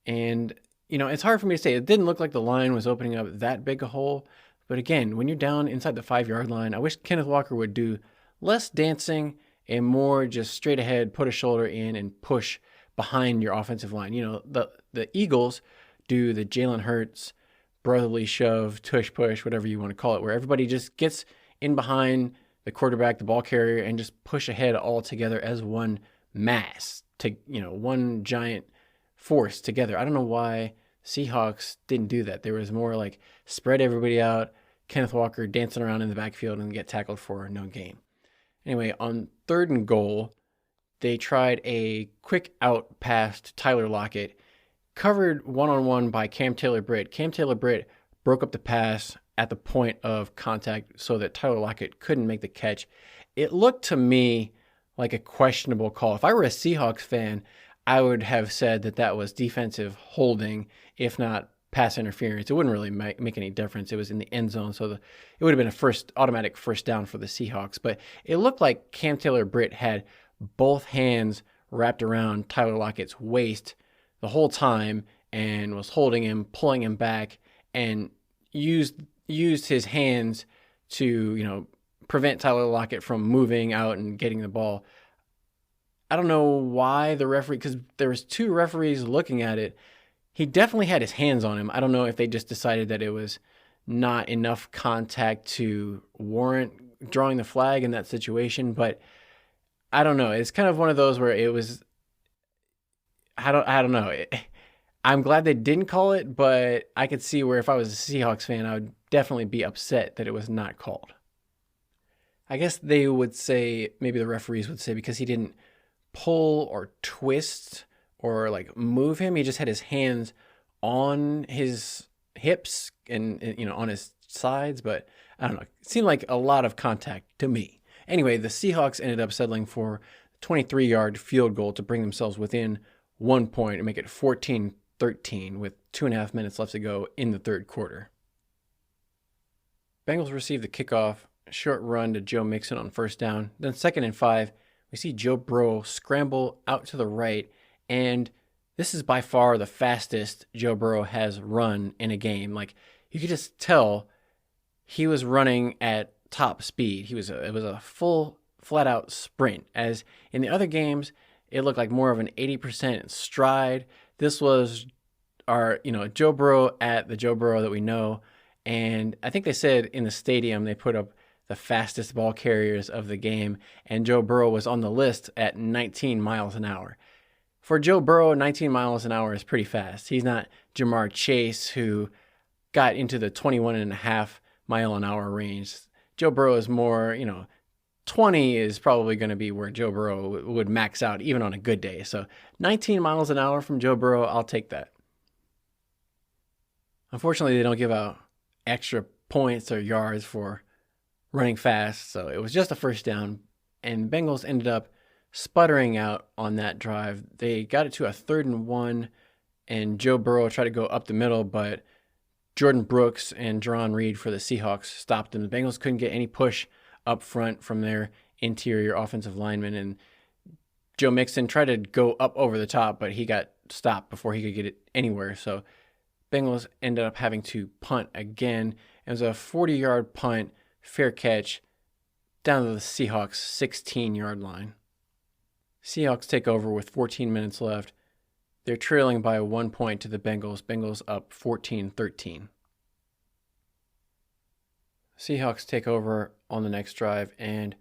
And, it's hard for me to say. It didn't look like the line was opening up that big a hole. But again, when you're down inside the 5-yard line, I wish Kenneth Walker would do less dancing and more just straight ahead, put a shoulder in and push behind your offensive line. The Eagles do the Jalen Hurts brotherly shove, tush push, whatever you want to call it, where everybody just gets in behind the quarterback, the ball carrier, and just push ahead all together as one mass, to one giant force together. I don't know why Seahawks didn't do that. There was more spread everybody out, Kenneth Walker dancing around in the backfield and get tackled for no gain. Anyway, on 3rd and goal, they tried a quick out pass to Tyler Lockett, covered one-on-one by Cam Taylor-Britt. Cam Taylor-Britt broke up the pass at the point of contact so that Tyler Lockett couldn't make the catch. It looked to me like a questionable call. If I were a Seahawks fan, I would have said that that was defensive holding, if not pass interference. It wouldn't really make any difference. It was in the end zone, so it would have been a automatic first down for the Seahawks. But it looked like Cam Taylor-Britt had both hands wrapped around Tyler Lockett's waist the whole time and was holding him, pulling him back, and used his hands to, prevent Tyler Lockett from moving out and getting the ball. I don't know why the referee, because there was 2 referees looking at it. He definitely had his hands on him. I don't know if they just decided that it was not enough contact to warrant drawing the flag in that situation, but I don't know. It's kind of one of those where it was, I don't know. I'm glad they didn't call it, but I could see where if I was a Seahawks fan, I would definitely be upset that it was not called. I guess they would say, maybe the referees would say, because he didn't pull or twist or like move him, he just had his hands on his hips and on his sides, but I don't know. It seemed like a lot of contact to me. Anyway, the Seahawks ended up settling for a 23-yard field goal to bring themselves within 1 point and make it 14-13 with 2.5 minutes left to go in the 3rd quarter. Bengals received the kickoff, short run to Joe Mixon on 1st down. Then 2nd and 5, we see Joe Burrow scramble out to the right, and this is by far the fastest Joe Burrow has run in a game. Like, you could just tell he was running at top speed. It was a full, flat-out sprint. As in the other games, it looked like more of an 80% stride. This was our, Joe Burrow at the Joe Burrow that we know. And I think they said in the stadium they put up the fastest ball carriers of the game, and Joe Burrow was on the list at 19 miles an hour. For Joe Burrow, 19 miles an hour is pretty fast. He's not Jamar Chase, who got into the 21.5 mile an hour range. Joe Burrow is more, 20 is probably going to be where Joe Burrow would max out even on a good day. So 19 miles an hour from Joe Burrow, I'll take that. Unfortunately, they don't give out extra points or yards for running fast, so it was just a 1st down, and Bengals ended up sputtering out on that drive. They got it to a 3rd and 1, and Joe Burrow tried to go up the middle, but Jordan Brooks and Jerron Reed for the Seahawks stopped them. The Bengals couldn't get any push up front from their interior offensive linemen, and Joe Mixon tried to go up over the top, but he got stopped before he could get it anywhere. So Bengals ended up having to punt again. It was a 40-yard punt, fair catch, down to the Seahawks' 16-yard line. Seahawks take over with 14 minutes left. They're trailing by 1 point to the Bengals. Bengals up 14-13. Seahawks take over on the next drive, and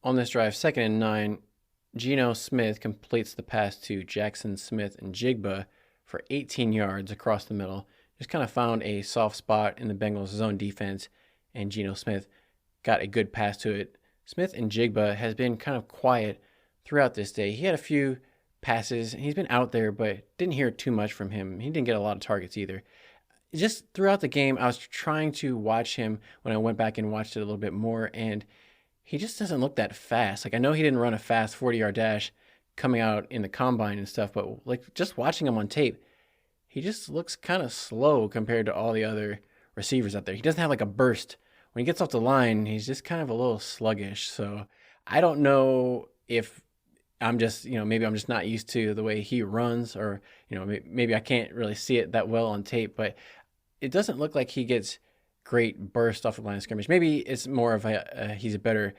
on this drive, 2nd and 9, Geno Smith completes the pass to Jackson Smith and Jigba for 18 yards across the middle. Just kind of found a soft spot in the Bengals' zone defense, and Geno Smith got a good pass to it. Smith and Jigba has been kind of quiet throughout this day. He had a few passes, and he's been out there, but didn't hear too much from him. He didn't get a lot of targets either. Just throughout the game, I was trying to watch him when I went back and watched it a little bit more, and he just doesn't look that fast. Like, I know he didn't run a fast 40-yard dash coming out in the combine and stuff, but like just watching him on tape, he just looks kind of slow compared to all the other receivers out there. He doesn't have like a burst. When he gets off the line, he's just kind of a little sluggish. So I don't know if I'm just, maybe I'm just not used to the way he runs, or, maybe I can't really see it that well on tape, but it doesn't look like he gets great burst off the line of scrimmage. Maybe it's more of he's a better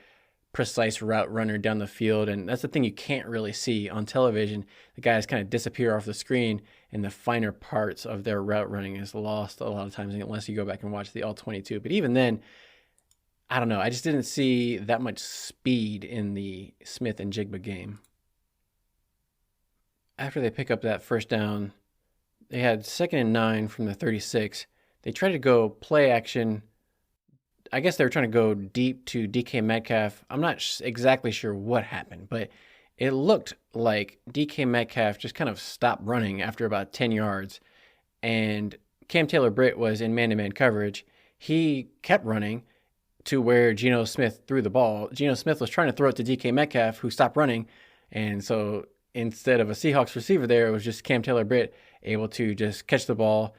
precise route runner down the field, and that's the thing you can't really see on television. The guys kind of disappear off the screen, and the finer parts of their route running is lost a lot of times unless you go back and watch the All-22. But even then, I don't know. I just didn't see that much speed in the Smith and Jigba game. After they pick up that first down, they had 2nd and 9 from the 36. They tried to go play action I guess they were trying to go deep to DK Metcalf. I'm not exactly sure what happened, but it looked like DK Metcalf just kind of stopped running after about 10 yards, and Cam Taylor-Britt was in man-to-man coverage. He kept running to where Geno Smith threw the ball. Geno Smith was trying to throw it to DK Metcalf, who stopped running, and so instead of a Seahawks receiver there, it was just Cam Taylor-Britt able to just catch the ball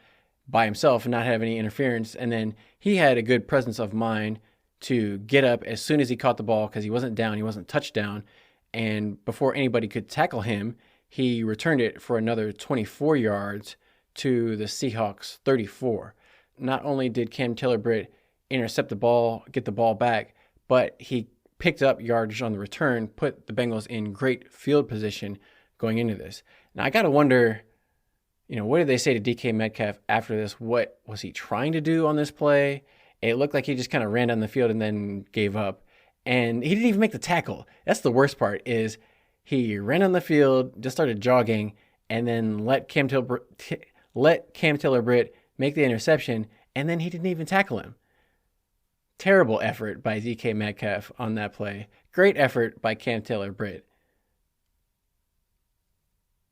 by himself and not have any interference. And then he had a good presence of mind to get up as soon as he caught the ball, because he wasn't down, he wasn't touched down. And before anybody could tackle him, he returned it for another 24 yards to the Seahawks 34. Not only did Cam Taylor-Britt intercept the ball, get the ball back, but he picked up yardage on the return, put the Bengals in great field position going into this. Now, I got to wonder, what did they say to DK Metcalf after this? What was he trying to do on this play? It looked like he just kind of ran down the field and then gave up. And he didn't even make the tackle. That's the worst part, is he ran on the field, just started jogging, and then let Cam Taylor-Britt make the interception, and then he didn't even tackle him. Terrible effort by DK Metcalf on that play. Great effort by Cam Taylor-Britt.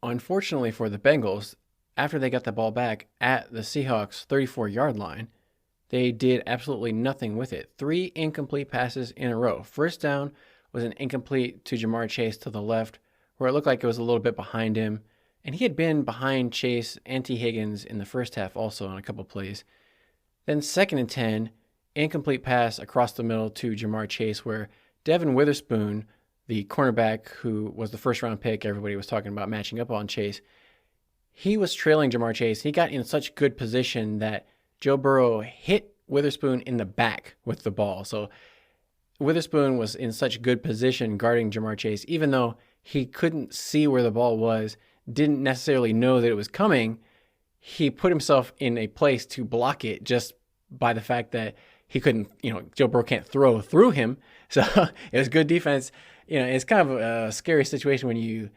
Unfortunately for the Bengals, after they got the ball back at the Seahawks 34-yard line, they did absolutely nothing with it. 3 incomplete passes in a row. First down was an incomplete to Jamar Chase to the left, where it looked like it was a little bit behind him. And he had been behind Chase and T. Higgins in the first half also on a couple plays. Then 2nd and 10, incomplete pass across the middle to Jamar Chase, where Devin Witherspoon, the cornerback who was the first-round pick, everybody was talking about matching up on Chase, he was trailing Jamar Chase. He got in such good position that Joe Burrow hit Witherspoon in the back with the ball. So Witherspoon was in such good position guarding Jamar Chase, even though he couldn't see where the ball was, didn't necessarily know that it was coming. He put himself in a place to block it just by the fact that he couldn't, Joe Burrow can't throw through him. So it was good defense. It's kind of a scary situation when you,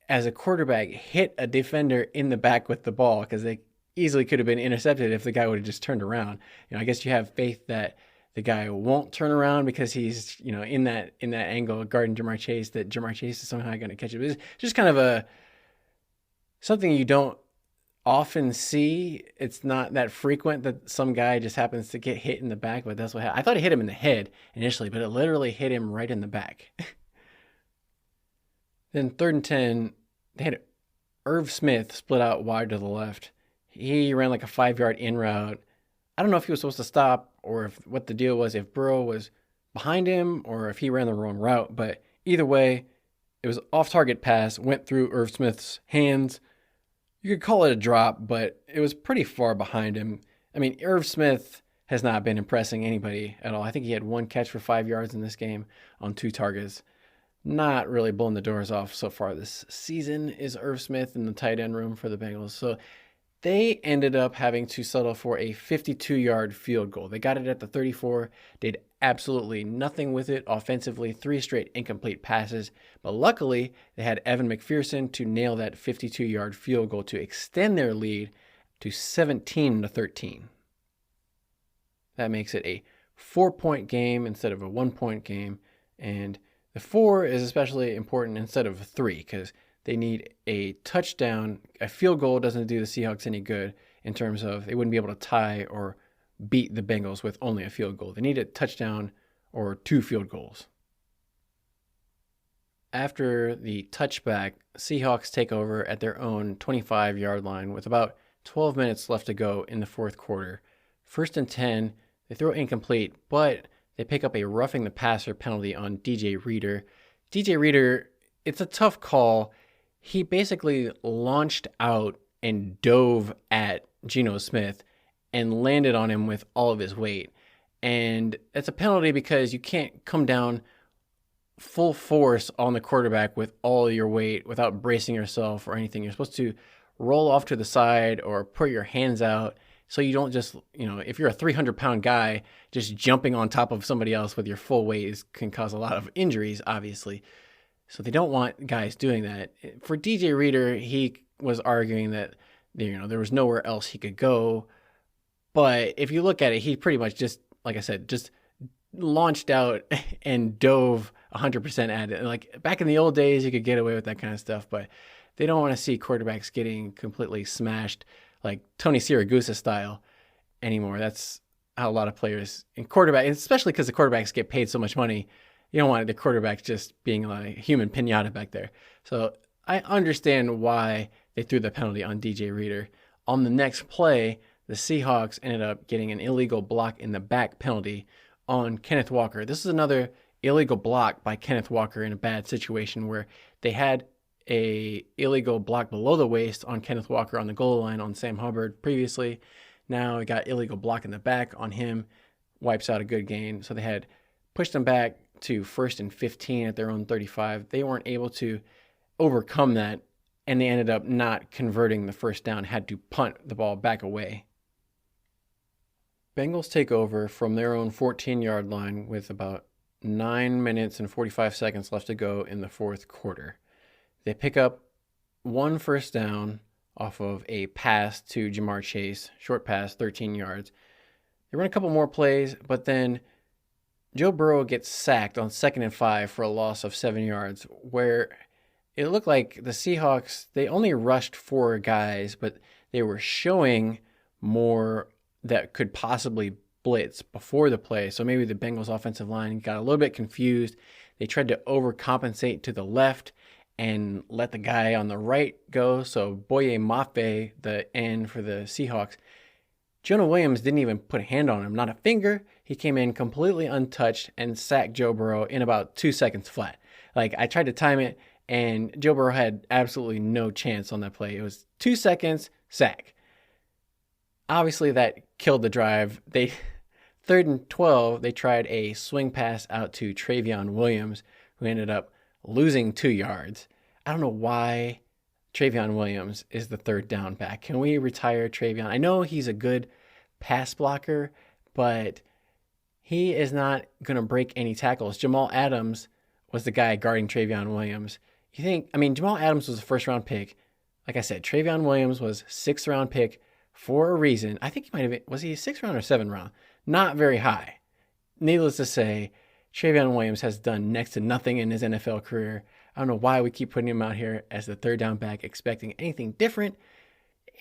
as a quarterback, hit a defender in the back with the ball, because they easily could have been intercepted if the guy would have just turned around. I guess you have faith that the guy won't turn around because he's, in that angle guarding Jamar Chase, that Jamar Chase is somehow going to catch it. It's just kind of something you don't often see. It's not that frequent that some guy just happens to get hit in the back, but that's what happened. I thought it hit him in the head initially, but it literally hit him right in the back. Then 3rd and 10, they had Irv Smith split out wide to the left. He ran like a 5-yard in route. I don't know if he was supposed to stop or what the deal was, if Burrow was behind him or if he ran the wrong route. But either way, it was off-target pass, went through Irv Smith's hands. You could call it a drop, but it was pretty far behind him. I mean, Irv Smith has not been impressing anybody at all. I think he had 1 catch for 5 yards in this game on 2 targets. Not really blowing the doors off so far this season is Irv Smith in the tight end room for the Bengals. So they ended up having to settle for a 52-yard field goal. They got it at the 34, did absolutely nothing with it offensively, 3 straight incomplete passes. But luckily, they had Evan McPherson to nail that 52-yard field goal to extend their lead to 17-13. That makes it a 4-point game instead of a 1-point game. And the 4 is especially important instead of a 3, because they need a touchdown. A field goal doesn't do the Seahawks any good in terms of they wouldn't be able to tie or beat the Bengals with only a field goal. They need a touchdown or 2 field goals. After the touchback, Seahawks take over at their own 25-yard line with about 12 minutes left to go in the 4th quarter. 1st and 10, they throw incomplete, but they pick up a roughing the passer penalty on DJ Reader. DJ Reader, it's a tough call. He basically launched out and dove at Geno Smith and landed on him with all of his weight. And it's a penalty because you can't come down full force on the quarterback with all your weight without bracing yourself or anything. You're supposed to roll off to the side or put your hands out so you don't just, if you're a 300-pound guy, just jumping on top of somebody else with your full weight can cause a lot of injuries, obviously. So they don't want guys doing that. For DJ Reader, he was arguing that there was nowhere else he could go. But if you look at it, he pretty much just like I said, just launched out and dove 100% at it. Like back in the old days, you could get away with that kind of stuff, but they don't want to see quarterbacks getting completely smashed like Tony Siragusa style anymore. That's how a lot of players in quarterback, especially because the quarterbacks get paid so much money, you don't want the quarterback just being like a human pinata back there. So I understand why they threw the penalty on DJ Reader. On the next play, the Seahawks ended up getting an illegal block in the back penalty on Kenneth Walker. This is another illegal block by Kenneth Walker in a bad situation where they had a illegal block below the waist on Kenneth Walker on the goal line on Sam Hubbard previously. Now we got illegal block in the back on him, wipes out a good gain. So they had pushed them back to 1st and 15 at their own 35. They weren't able to overcome that, and they ended up not converting the first down, had to punt the ball back away. Bengals take over from their own 14-yard line with about 9 minutes and 45 seconds left to go in the fourth quarter. They pick up one first down off of a pass to Jamar Chase, short pass, 13 yards. They run a couple more plays, but then Joe Burrow gets sacked on 2nd and 5 for a loss of 7 yards, where it looked like the Seahawks, they only rushed 4 guys, but they were showing more that could possibly blitz before the play. So maybe the Bengals offensive line got a little bit confused. They tried to overcompensate to the left and let the guy on the right go. So Boye Mafe, the end for the Seahawks, Jonah Williams didn't even put a hand on him, not a finger. He came in completely untouched and sacked Joe Burrow in about 2 seconds flat. Like, I tried to time it, and Joe Burrow had absolutely no chance on that play. It was 2 seconds, sack. Obviously, that killed the drive. 3rd and 12, they tried a swing pass out to Travion Williams, who ended up losing 2 yards. I don't know why Travion Williams is the 3rd down back. Can we retire Travion? I know he's a good pass blocker, but he is not going to break any tackles. Jamal Adams was the guy guarding Travion Williams. Jamal Adams was a 1st-round pick. Like I said, Travion Williams was 6th-round pick for a reason. I think he might have been, was he 6th round or 7th round? Not very high. Needless to say, Travion Williams has done next to nothing in his NFL career. I don't know why we keep putting him out here as the 3rd down back, expecting anything different.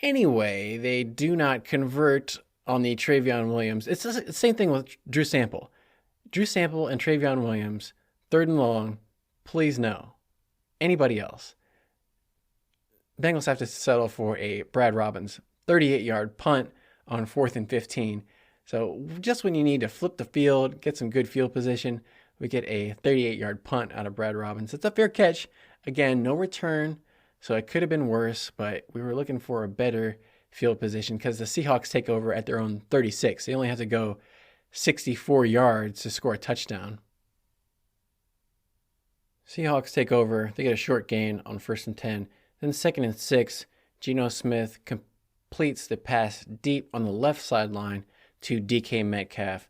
Anyway, they do not convert on the Travion Williams. It's the same thing with Drew Sample. Drew Sample and Travion Williams, 3rd and long, please no. Anybody else? Bengals have to settle for a Brad Robbins 38-yard punt on 4th and 15. So just when you need to flip the field, get some good field position, we get a 38-yard punt out of Brad Robbins. It's a fair catch. Again, no return, so it could have been worse, but we were looking for a better field position because the Seahawks take over at their own 36. They only have to go 64 yards to score a touchdown. Seahawks take over. They get a short gain on 1st and 10. Then 2nd and 6, Geno Smith completes the pass deep on the left sideline to DK Metcalf,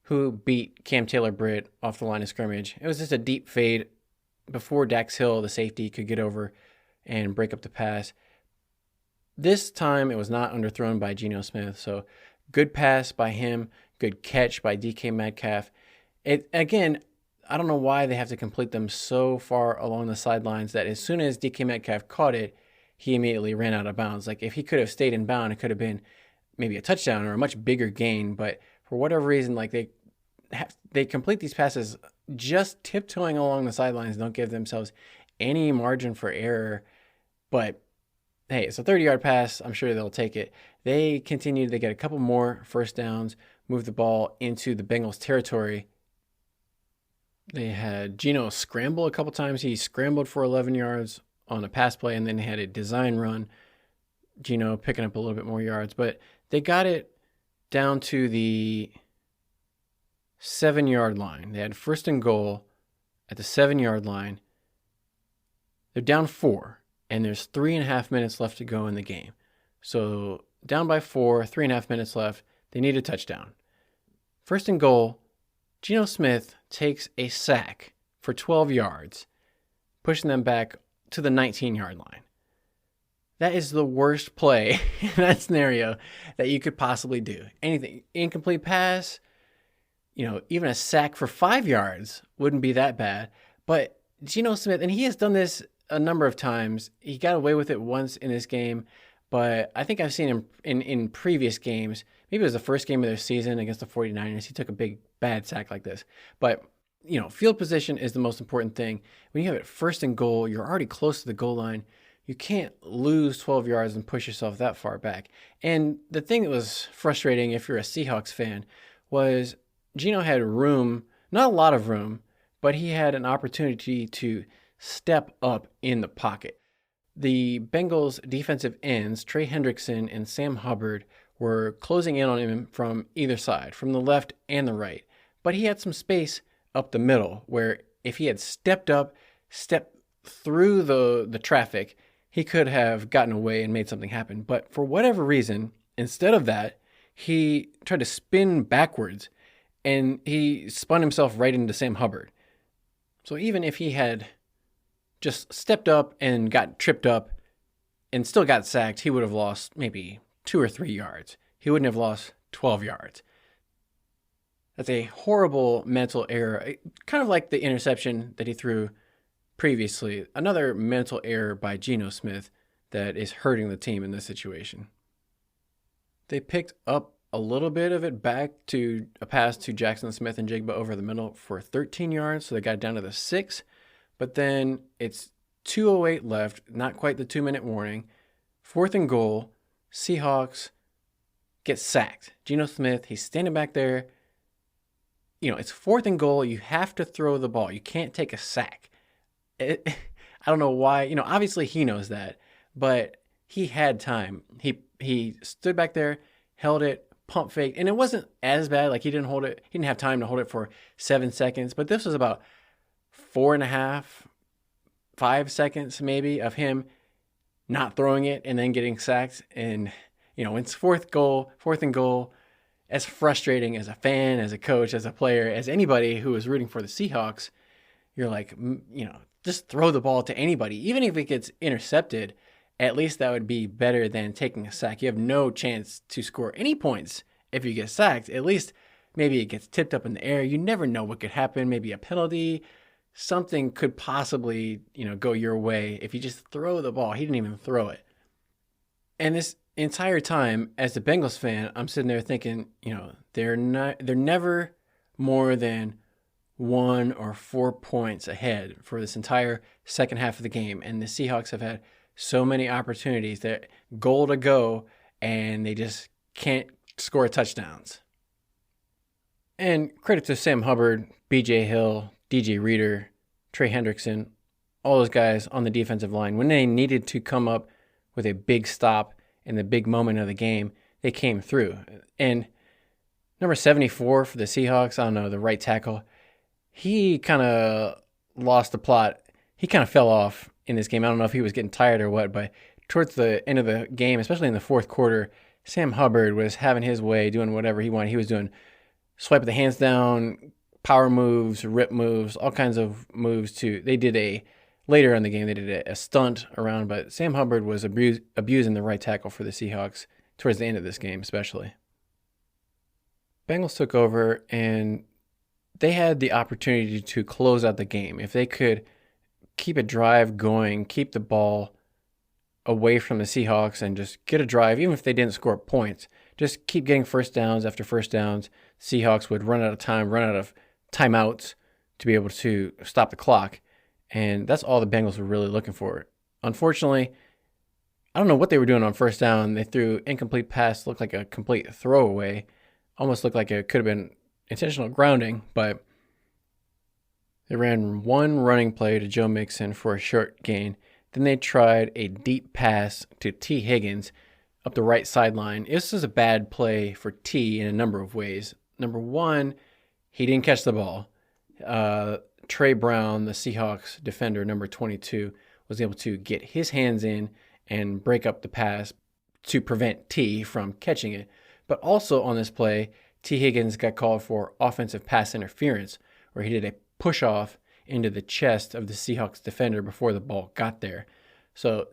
who beat Cam Taylor-Britt off the line of scrimmage. It was just a deep fade before Dax Hill, the safety, could get over and break up the pass. This time, it was not underthrown by Geno Smith, so good pass by him, good catch by DK Metcalf. Again, I don't know why they have to complete them so far along the sidelines that as soon as DK Metcalf caught it, he immediately ran out of bounds. Like, if he could have stayed in bounds, it could have been maybe a touchdown or a much bigger gain, but for whatever reason, like they complete these passes just tiptoeing along the sidelines, don't give themselves any margin for error. But hey, it's a 30-yard pass. I'm sure they'll take it. They continue to get a couple more first downs, move the ball into the Bengals territory. They had Geno scramble a couple times. He scrambled for 11 yards on a pass play, and then they had a design run. Geno picking up a little bit more yards, but they got it down to the 7-yard line. They had 1st and goal at the 7-yard line. They're down 4, and there's 3.5 minutes left to go in the game. So down by 4, 3.5 minutes left. They need a touchdown. 1st and goal, Geno Smith takes a sack for 12 yards, pushing them back to the 19-yard line. That is the worst play in that scenario that you could possibly do. Anything. Incomplete pass, even a sack for 5 yards wouldn't be that bad. But Geno Smith, and he has done this a number of times. He got away with it once in this game, but I think I've seen him in previous games. Maybe it was the first game of their season against the 49ers. He took a big, bad sack like this. But, field position is the most important thing. When you have it first and goal, you're already close to the goal line. You can't lose 12 yards and push yourself that far back. And the thing that was frustrating if you're a Seahawks fan was Geno had room, not a lot of room, but he had an opportunity to step up in the pocket. The Bengals defensive ends, Trey Hendrickson and Sam Hubbard, were closing in on him from either side, from the left and the right. But he had some space up the middle where if he had stepped through the traffic, he could have gotten away and made something happen. But for whatever reason, instead of that, he tried to spin backwards and he spun himself right into Sam Hubbard. So even if he had just stepped up and got tripped up and still got sacked, he would have lost maybe 2 or 3 yards. He wouldn't have lost 12 yards. That's a horrible mental error, kind of like the interception that he threw previously. Another mental error by Geno Smith that is hurting the team in this situation. They picked up a little bit of it back to a pass to Jackson Smith and Jigba over the middle for 13 yards, so they got down to the 6. But then it's 2:08 left, not quite the 2-minute warning. 4th and goal, Seahawks get sacked. Geno Smith, he's standing back there. It's 4th and goal. You have to throw the ball. You can't take a sack. I don't know why. Obviously he knows that, but he had time. He stood back there, held it, pump faked, and it wasn't as bad. Like he didn't hold it. He didn't have time to hold it for 7 seconds, but this was about 4.5, 5 seconds maybe of him not throwing it and then getting sacked. And, it's 4th and goal, as frustrating as a fan, as a coach, as a player, as anybody who is rooting for the Seahawks, you're like, just throw the ball to anybody. Even if it gets intercepted, at least that would be better than taking a sack. You have no chance to score any points if you get sacked. At least maybe it gets tipped up in the air. You never know what could happen. Maybe a penalty. Something could possibly, go your way if you just throw the ball. He didn't even throw it. And this entire time, as a Bengals fan, I'm sitting there thinking, they're never more than 1 or 4 points ahead for this entire second half of the game. And the Seahawks have had so many opportunities, that goal to go, and they just can't score touchdowns. And credit to Sam Hubbard, BJ Hill, DJ Reader, Trey Hendrickson, all those guys on the defensive line. When they needed to come up with a big stop in the big moment of the game, they came through. And number 74 for the Seahawks, I don't know, the right tackle, he kind of lost the plot. He kind of fell off in this game. I don't know if he was getting tired or what, but towards the end of the game, especially in the fourth quarter, Sam Hubbard was having his way, doing whatever he wanted. He was doing swipe the hands down, power moves, rip moves, all kinds of moves later in the game, they did a stunt around, but Sam Hubbard was abusing the right tackle for the Seahawks towards the end of this game, especially. Bengals took over, and they had the opportunity to close out the game. If they could keep a drive going, keep the ball away from the Seahawks and just get a drive, even if they didn't score points, just keep getting first downs after first downs. Seahawks would run out of time, run out of timeouts to be able to stop the clock. And that's all the Bengals were really looking for. Unfortunately, I don't know what they were doing on first down. They threw incomplete pass, looked like a complete throwaway. Almost looked like it could have been intentional grounding, but they ran one running play to Joe Mixon for a short gain. Then they tried a deep pass to T. Higgins up the right sideline. This is a bad play for T in a number of ways. Number one, he didn't catch the ball. Trey Brown, the Seahawks defender, number 22, was able to get his hands in and break up the pass to prevent T from catching it. But also on this play, T. Higgins got called for offensive pass interference, where he did a push-off into the chest of the Seahawks defender before the ball got there. So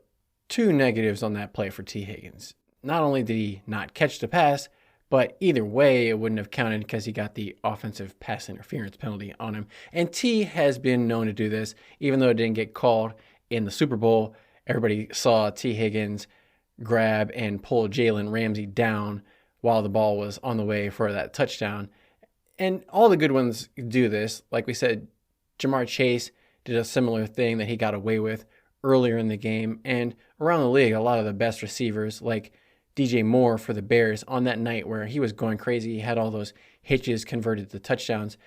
2 negatives on that play for T. Higgins. Not only did he not catch the pass, But either way, it wouldn't have counted because he got the offensive pass interference penalty on him. And T has been known to do this, even though it didn't get called in the Super Bowl. Everybody saw T. Higgins grab and pull Jalen Ramsey down while the ball was on the way for that touchdown. And all the good ones do this. Like we said, Jamar Chase did a similar thing that he got away with earlier in the game. And around the league, a lot of the best receivers, like DJ Moore for the Bears, on that night where he was going crazy, he had all those hitches converted to touchdowns.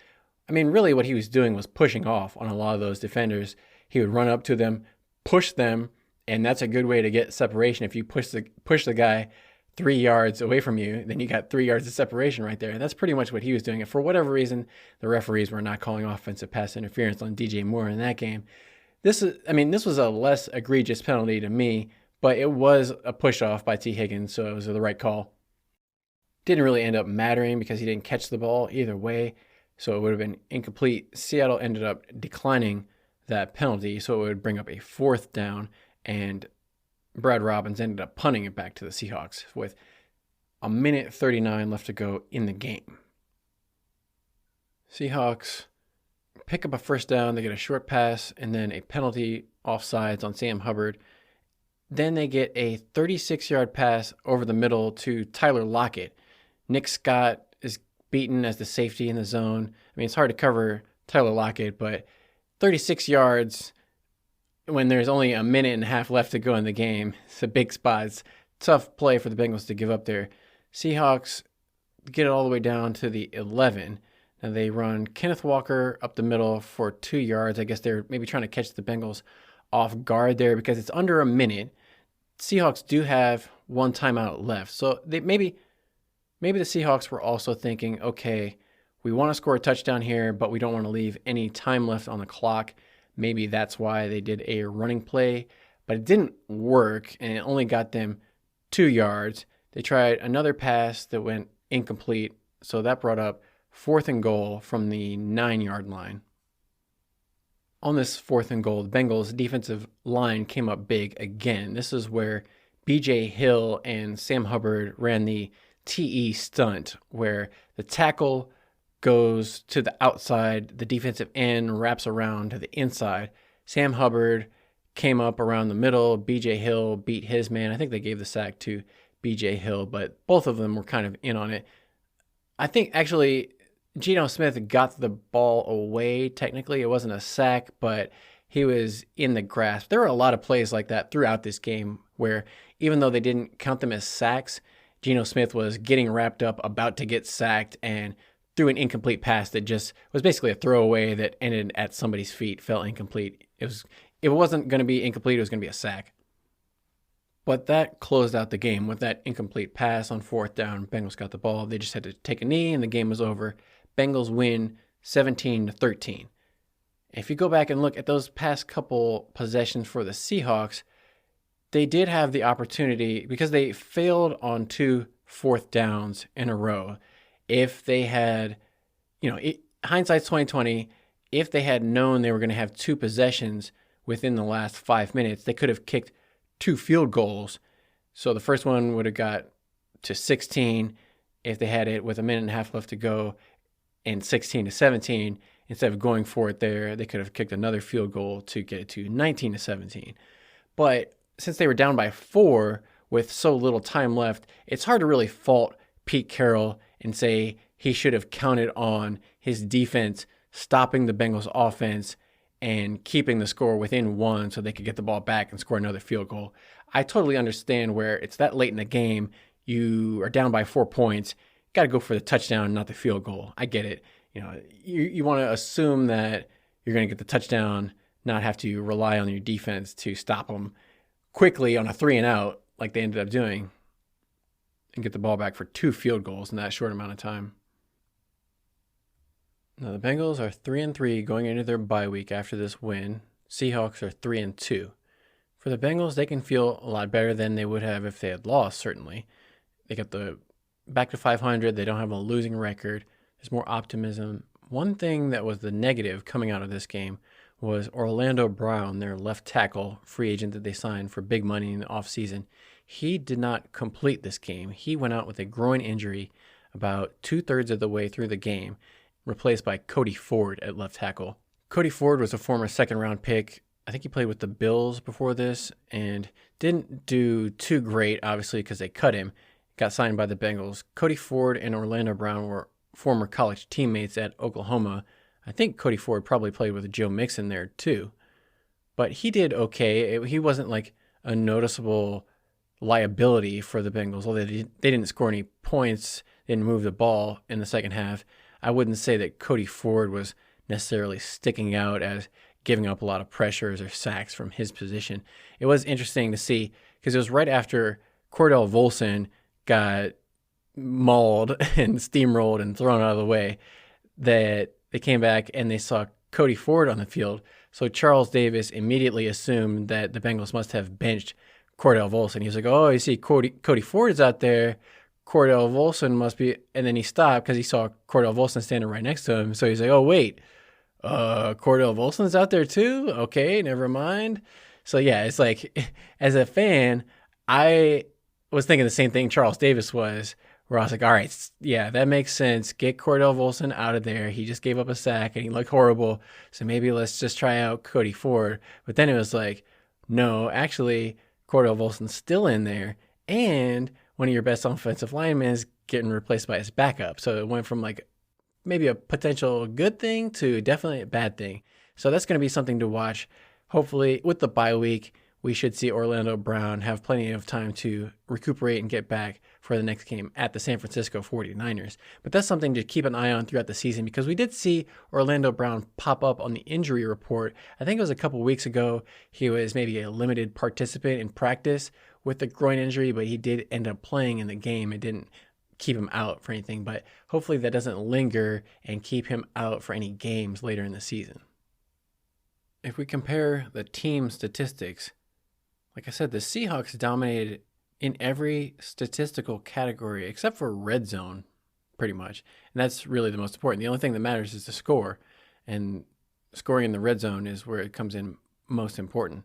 I mean, really what he was doing was pushing off on a lot of those defenders. He would run up to them, push them, and that's a good way to get separation. If you push the guy 3 yards away from you, then you got 3 yards of separation right there. And that's pretty much what he was doing. And for whatever reason, the referees were not calling offensive pass interference on DJ Moore in that game. This was a less egregious penalty to me, but it was a push-off by T. Higgins, so it was the right call. Didn't really end up mattering because he didn't catch the ball either way, so it would have been incomplete. Seattle ended up declining that penalty, so it would bring up a 4th down, and Brad Robbins ended up punting it back to the Seahawks with 1:39 left to go in the game. Seahawks pick up a 1st down, they get a short pass, and then a penalty offsides on Sam Hubbard. Then they get a 36-yard pass over the middle to Tyler Lockett. Nick Scott is beaten as the safety in the zone. I mean, it's hard to cover Tyler Lockett, but 36 yards when there's only 1.5 minutes left to go in the game, it's a big spot. It's a tough play for the Bengals to give up there. Seahawks get it all the way down to the 11. And they run Kenneth Walker up the middle for 2 yards. I guess they're maybe trying to catch the Bengals off guard there because it's under 1 minute. Seahawks do have 1 timeout left. So maybe the Seahawks were also thinking, okay, we want to score a touchdown here, but we don't want to leave any time left on the clock. Maybe that's why they did a running play, but it didn't work, and it only got them 2 yards. They tried another pass that went incomplete, so that brought up 4th and goal from the 9-yard line. On this 4th and goal, the Bengals' defensive line came up big again. This is where B.J. Hill and Sam Hubbard ran the TE stunt, where the tackle goes to the outside, the defensive end wraps around to the inside. Sam Hubbard came up around the middle. B.J. Hill beat his man. I think they gave the sack to B.J. Hill, but both of them were kind of in on it. I think actually Geno Smith got the ball away. Technically, it wasn't a sack, but he was in the grasp. There were a lot of plays like that throughout this game where even though they didn't count them as sacks, Geno Smith was getting wrapped up, about to get sacked, and threw an incomplete pass that just was basically a throwaway that ended at somebody's feet, fell incomplete. It wasn't going to be incomplete, it was going to be a sack. But that closed out the game with that incomplete pass on 4th down. Bengals got the ball. They just had to take a knee, and the game was over. Bengals win 17-13. If you go back and look at those past couple possessions for the Seahawks, they did have the opportunity because they failed on 2 4th downs in a row. If they had, hindsight's 2020, if they had known they were going to have 2 possessions within the last 5 minutes, they could have kicked 2 field goals. So the first one would have got to 16 if they had it with 1.5 minutes left to go, and 16-17. Instead of going for it there, they could have kicked another field goal to get it to 19-17. But since they were down by 4 with so little time left, it's hard to really fault Pete Carroll and say he should have counted on his defense stopping the Bengals offense and keeping the score within 1 so they could get the ball back and score another field goal. I totally understand where it's that late in the game, you are down by 4 points, got to go for the touchdown, not the field goal. I get it. You want to assume that you're going to get the touchdown, not have to rely on your defense to stop them quickly on a 3 and out like they ended up doing, and get the ball back for 2 field goals in that short amount of time. Now the Bengals are 3-3 going into their bye week after this win. Seahawks are 3-2. For the Bengals, they can feel a lot better than they would have if they had lost, certainly. They got the back to 500. They don't have a losing record. There's more optimism. One thing that was the negative coming out of this game was Orlando Brown, their left tackle, free agent that they signed for big money in the offseason. He did not complete this game. He went out with a groin injury. about 2/3 of the way through the game, replaced by Cody Ford at left tackle. Cody Ford was a former second-round pick. I think he played with the Bills before this and didn't do too great, obviously, because they cut him. Got signed by the Bengals. Cody Ford and Orlando Brown were former college teammates at Oklahoma. I think Cody Ford probably played with Joe Mixon there too. But he did okay. He wasn't like a noticeable liability for the Bengals. Although they didn't score any points, didn't move the ball in the second half. I wouldn't say that Cody Ford was necessarily sticking out as giving up a lot of pressures or sacks from his position. It was interesting to see because it was right after Cordell Volson got mauled and steamrolled and thrown out of the way that they came back and they saw Cody Ford on the field. So Charles Davis immediately assumed that the Bengals must have benched Cordell Volson. He was like, oh, you see Cody Ford is out there. Cordell Volson must be, and then he stopped because he saw Cordell Volson standing right next to him. So he's like, oh, wait, Cordell Volson's out there too? Okay, never mind. So yeah, it's like, as a fan, I was thinking the same thing Charles Davis was, where I was like, all right, yeah, that makes sense. Get Cordell Volson out of there. He just gave up a sack and he looked horrible. So maybe let's just try out Cody Ford. But then it was like, no, actually, Cordell Volson's still in there. And one of your best offensive linemen is getting replaced by his backup. So it went from like maybe a potential good thing to definitely a bad thing. So that's going to be something to watch. Hopefully, with the bye week, we should see Orlando Brown have plenty of time to recuperate and get back for the next game at the San Francisco 49ers. But that's something to keep an eye on throughout the season because we did see Orlando Brown pop up on the injury report. I think it was a couple weeks ago. He was maybe a limited participant in practice with the groin injury, but he did end up playing in the game. It didn't keep him out for anything, but hopefully that doesn't linger and keep him out for any games later in the season. If we compare the team statistics, like I said, the Seahawks dominated in every statistical category except for red zone, pretty much. And that's really the most important. The only thing that matters is the score. And scoring in the red zone is where it comes in most important.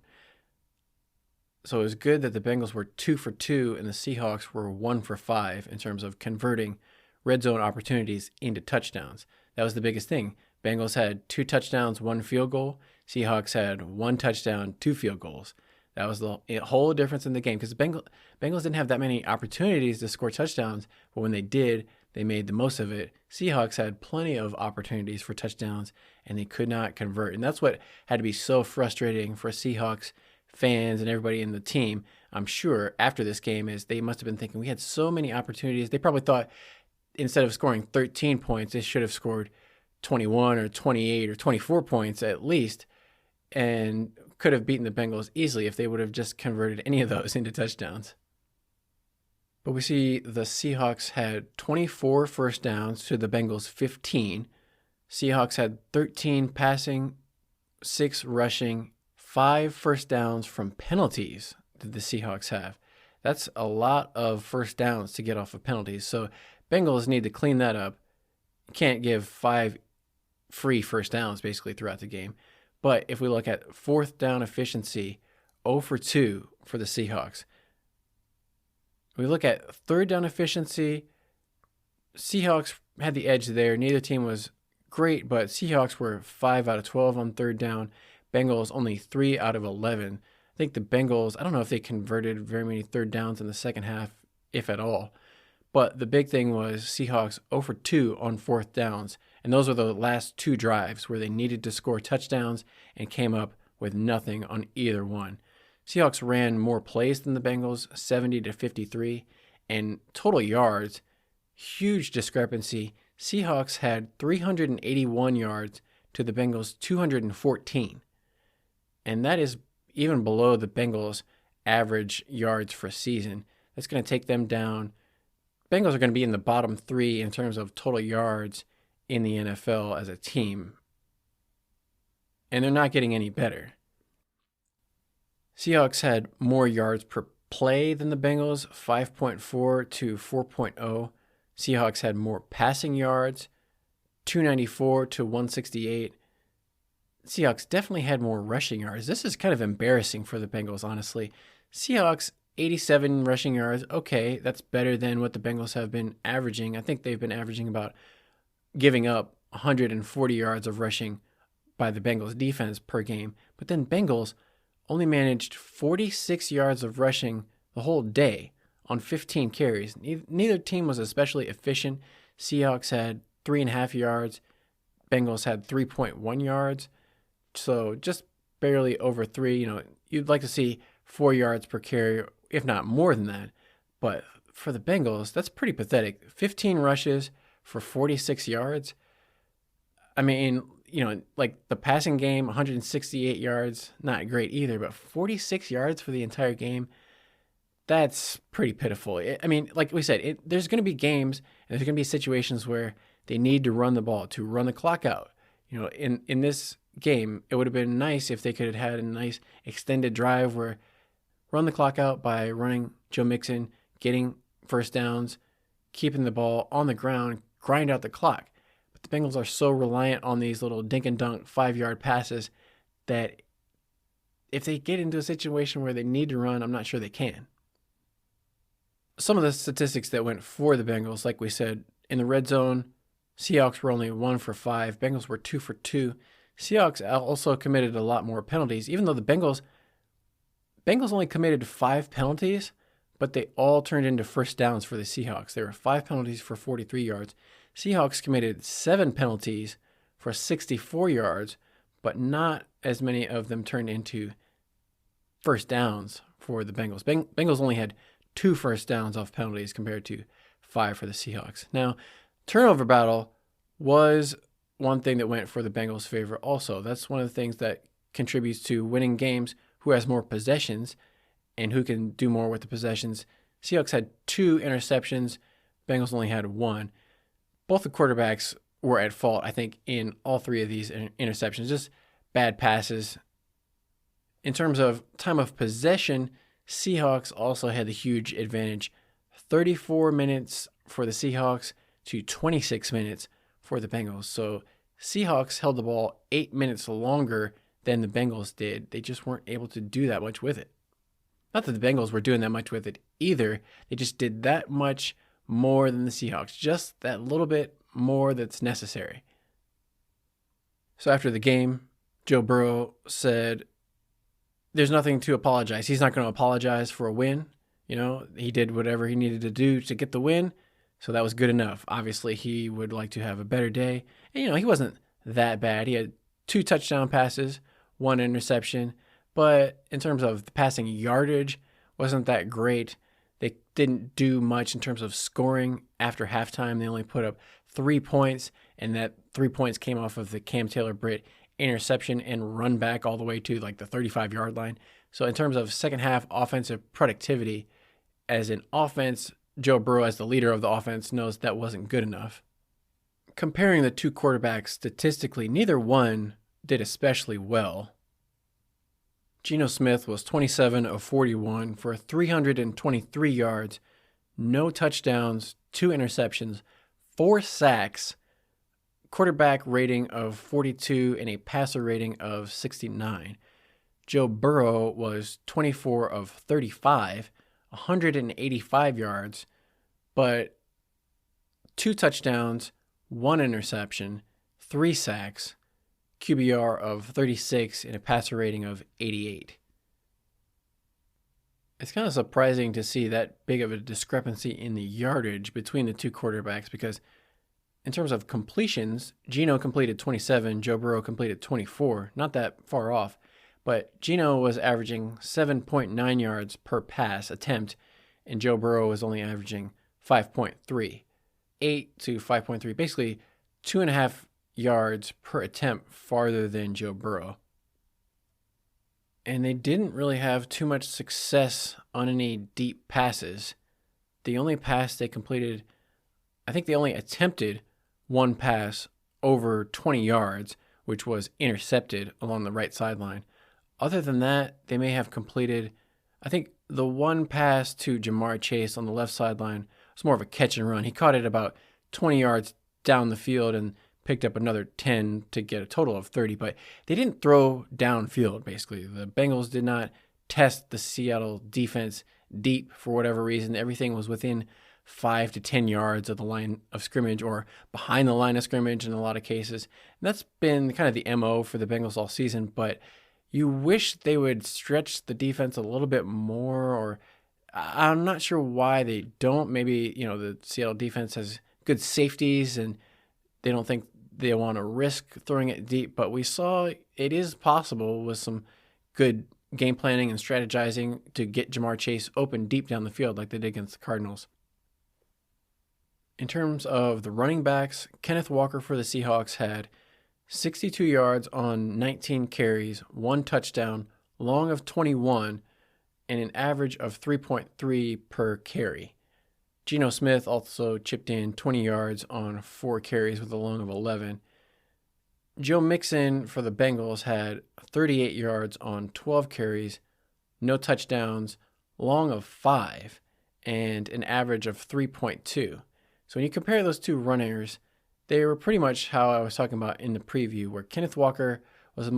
So it was good that the Bengals were 2 for 2 and the Seahawks were 1 for 5 in terms of converting red zone opportunities into touchdowns. That was the biggest thing. Bengals had 2 touchdowns, 1 field goal. Seahawks had 1 touchdown, 2 field goals. That was the whole difference in the game because the Bengals didn't have that many opportunities to score touchdowns, but when they did, they made the most of it. Seahawks had plenty of opportunities for touchdowns, and they could not convert. And that's what had to be so frustrating for Seahawks fans and everybody in the team, I'm sure, after this game, is they must have been thinking, we had so many opportunities. They probably thought instead of scoring 13 points, they should have scored 21 or 28 or 24 points at least, and could have beaten the Bengals easily if they would have just converted any of those into touchdowns. But we see the Seahawks had 24 first downs to the Bengals 15. Seahawks had 13 passing, 6 rushing, 5 first downs from penalties that the Seahawks have. That's a lot of first downs to get off of penalties. So Bengals need to clean that up. Can't give 5 free first downs basically throughout the game. But if we look at fourth down efficiency, 0 for 2 for the Seahawks. We look at third down efficiency, Seahawks had the edge there. Neither team was great, but Seahawks were 5 out of 12 on third down. Bengals only 3 out of 11. I think the Bengals, I don't know if they converted very many third downs in the second half, if at all. But the big thing was Seahawks 0 for 2 on fourth downs. And those were the last 2 drives where they needed to score touchdowns and came up with nothing on either one. Seahawks ran more plays than the Bengals, 70 to 53. And total yards, huge discrepancy. Seahawks had 381 yards to the Bengals' 214. And that is even below the Bengals' average yards for a season. That's going to take them down. Bengals are going to be in the bottom 3 in terms of total yards in the NFL as a team. And they're not getting any better. Seahawks had more yards per play than the Bengals, 5.4 to 4.0. Seahawks had more passing yards, 294 to 168. Seahawks definitely had more rushing yards. This is kind of embarrassing for the Bengals, honestly. Seahawks 87 rushing yards. Okay, that's better than what the Bengals have been averaging. I think they've been averaging about giving up 140 yards of rushing by the Bengals defense per game. But then Bengals only managed 46 yards of rushing the whole day on 15 carries. Neither team was especially efficient. Seahawks had 3.5 yards. Bengals had 3.1 yards. So just barely over 3. You'd like to see 4 yards per carry, if not more than that. But for the Bengals, that's pretty pathetic. 15 rushes for 46 yards. I mean, like the passing game, 168 yards, not great either, but 46 yards for the entire game, that's pretty pitiful. I mean, like we said, there's going to be games and there's going to be situations where they need to run the ball to run the clock out. In this game, it would have been nice if they could have had a nice extended drive where run the clock out by running Joe Mixon, getting first downs, keeping the ball on the ground, grind out the clock. But the Bengals are so reliant on these little dink and dunk 5-yard passes that if they get into a situation where they need to run, I'm not sure they can. Some of the statistics that went for the Bengals, like we said, in the red zone, Seahawks were only 1 for 5. Bengals were 2 for 2. Seahawks also committed a lot more penalties, even though the Bengals only committed 5 penalties, but they all turned into first downs for the Seahawks. There were 5 penalties for 43 yards. Seahawks committed 7 penalties for 64 yards, but not as many of them turned into first downs for the Bengals. Bengals only had 2 first downs off penalties compared to 5 for the Seahawks. Now, turnover battle was one thing that went for the Bengals' favor also. That's one of the things that contributes to winning games, who has more possessions and who can do more with the possessions. Seahawks had 2 interceptions. Bengals only had 1. Both the quarterbacks were at fault, I think, in all 3 of these interceptions. Just bad passes. In terms of time of possession, Seahawks also had the huge advantage. 34 minutes for the Seahawks to 26 minutes for the Bengals. So Seahawks held the ball 8 minutes longer than the Bengals did. They just weren't able to do that much with it. Not that the Bengals were doing that much with it either. They just did that much more than the Seahawks. Just that little bit more that's necessary. So after the game, Joe Burrow said, there's nothing to apologize. He's not going to apologize for a win. He did whatever he needed to do to get the win. So that was good enough. Obviously, he would like to have a better day. And, he wasn't that bad. He had 2 touchdown passes, 1 interception. But in terms of the passing yardage, wasn't that great. They didn't do much in terms of scoring after halftime. They only put up 3 points, and that 3 points came off of the Cam Taylor-Britt interception and run back all the way to like the 35-yard line. So in terms of second half offensive productivity, as an offense, Joe Burrow, as the leader of the offense, knows that wasn't good enough. Comparing the 2 quarterbacks statistically, neither one did especially well. Geno Smith was 27 of 41 for 323 yards, no touchdowns, 2 interceptions, 4 sacks, quarterback rating of 42, and a passer rating of 69. Joe Burrow was 24 of 35, 185 yards, but 2 touchdowns, 1 interception, 3 sacks, QBR of 36, and a passer rating of 88. It's kind of surprising to see that big of a discrepancy in the yardage between the 2 quarterbacks because in terms of completions, Geno completed 27, Joe Burrow completed 24, not that far off, but Geno was averaging 7.9 yards per pass attempt, and Joe Burrow was only averaging 5.3, 8 to 5.3, basically 2.5 yards per attempt farther than Joe Burrow. And they didn't really have too much success on any deep passes. The only pass they completed, I think they only attempted 1 pass over 20 yards, which was intercepted along the right sideline. Other than that, they may have completed, I think the 1 pass to Jamar Chase on the left sideline was more of a catch and run. He caught it about 20 yards down the field and picked up another 10 to get a total of 30, but they didn't throw downfield, basically. The Bengals did not test the Seattle defense deep for whatever reason. Everything was within 5 to 10 yards of the line of scrimmage or behind the line of scrimmage in a lot of cases. And that's been kind of the MO for the Bengals all season, but you wish they would stretch the defense a little bit more, or I'm not sure why they don't. Maybe, the Seattle defense has good safeties and they don't think they want to risk throwing it deep, but we saw it is possible with some good game planning and strategizing to get Jamar Chase open deep down the field like they did against the Cardinals. In terms of the running backs, Kenneth Walker for the Seahawks had 62 yards on 19 carries, 1 touchdown, long of 21, and an average of 3.3 per carry. Geno Smith also chipped in 20 yards on 4 carries with a long of 11. Joe Mixon for the Bengals had 38 yards on 12 carries, no touchdowns, long of 5, and an average of 3.2. So when you compare those two runners, they were pretty much how I was talking about in the preview, where Kenneth Walker was,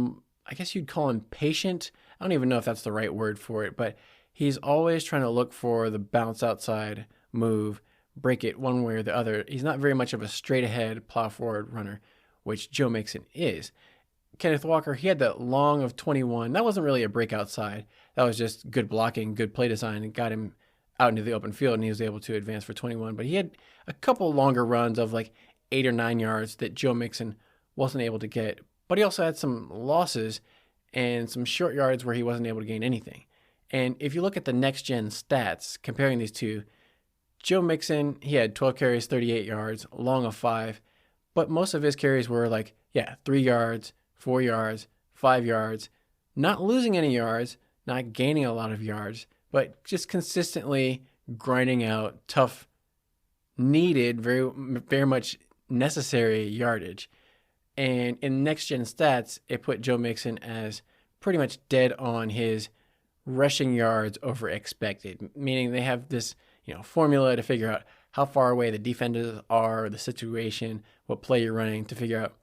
I guess you'd call him patient. I don't even know if that's the right word for it, but he's always trying to look for the bounce outside move, break it one way or the other. He's not very much of a straight ahead, plow forward runner, which Joe Mixon is. Kenneth Walker, he had that long of 21. That wasn't really a break outside. That was just good blocking, good play design, and got him out into the open field, and he was able to advance for 21. But he had a couple longer runs of like 8 or 9 yards that Joe Mixon wasn't able to get. But he also had some losses and some short yards where he wasn't able to gain anything. And if you look at the next-gen stats, comparing these two, Joe Mixon, he had 12 carries, 38 yards, long of 5. But most of his carries were 3 yards, 4 yards, 5 yards, not losing any yards, not gaining a lot of yards, but just consistently grinding out tough, needed, very, very much necessary yardage. And in next-gen stats, it put Joe Mixon as pretty much dead on his rushing yards over expected, meaning they have this formula to figure out how far away the defenders are, the situation, what play you're running, to figure out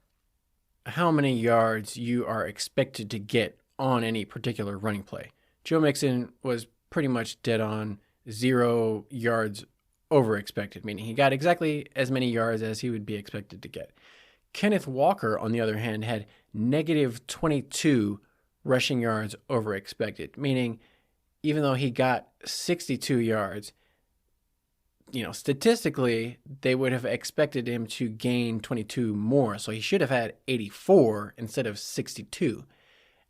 how many yards you are expected to get on any particular running play. Joe Mixon was pretty much dead on 0 yards over expected, meaning he got exactly as many yards as he would be expected to get. Kenneth Walker, on the other hand, had negative 22 rushing yards over expected, meaning even though he got 62 yards, statistically, they would have expected him to gain 22 more. So he should have had 84 instead of 62.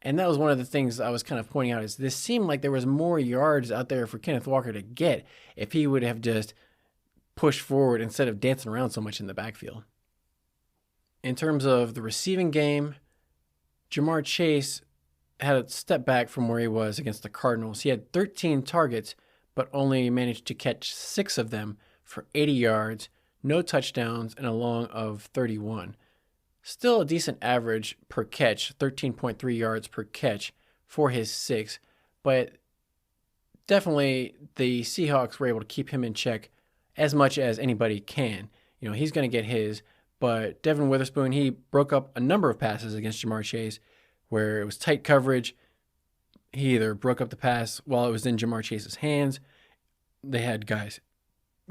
And that was one of the things I was kind of pointing out, is this seemed like there was more yards out there for Kenneth Walker to get if he would have just pushed forward instead of dancing around so much in the backfield. In terms of the receiving game, Jamar Chase had a step back from where he was against the Cardinals. He had 13 targets, but only managed to catch 6 of them for 80 yards, no touchdowns, and a long of 31. Still a decent average per catch, 13.3 yards per catch for his 6, but definitely the Seahawks were able to keep him in check as much as anybody can. He's going to get his, but Devin Witherspoon, he broke up a number of passes against Jamar Chase where it was tight coverage. He either broke up the pass while it was in Jamar Chase's hands. They had guys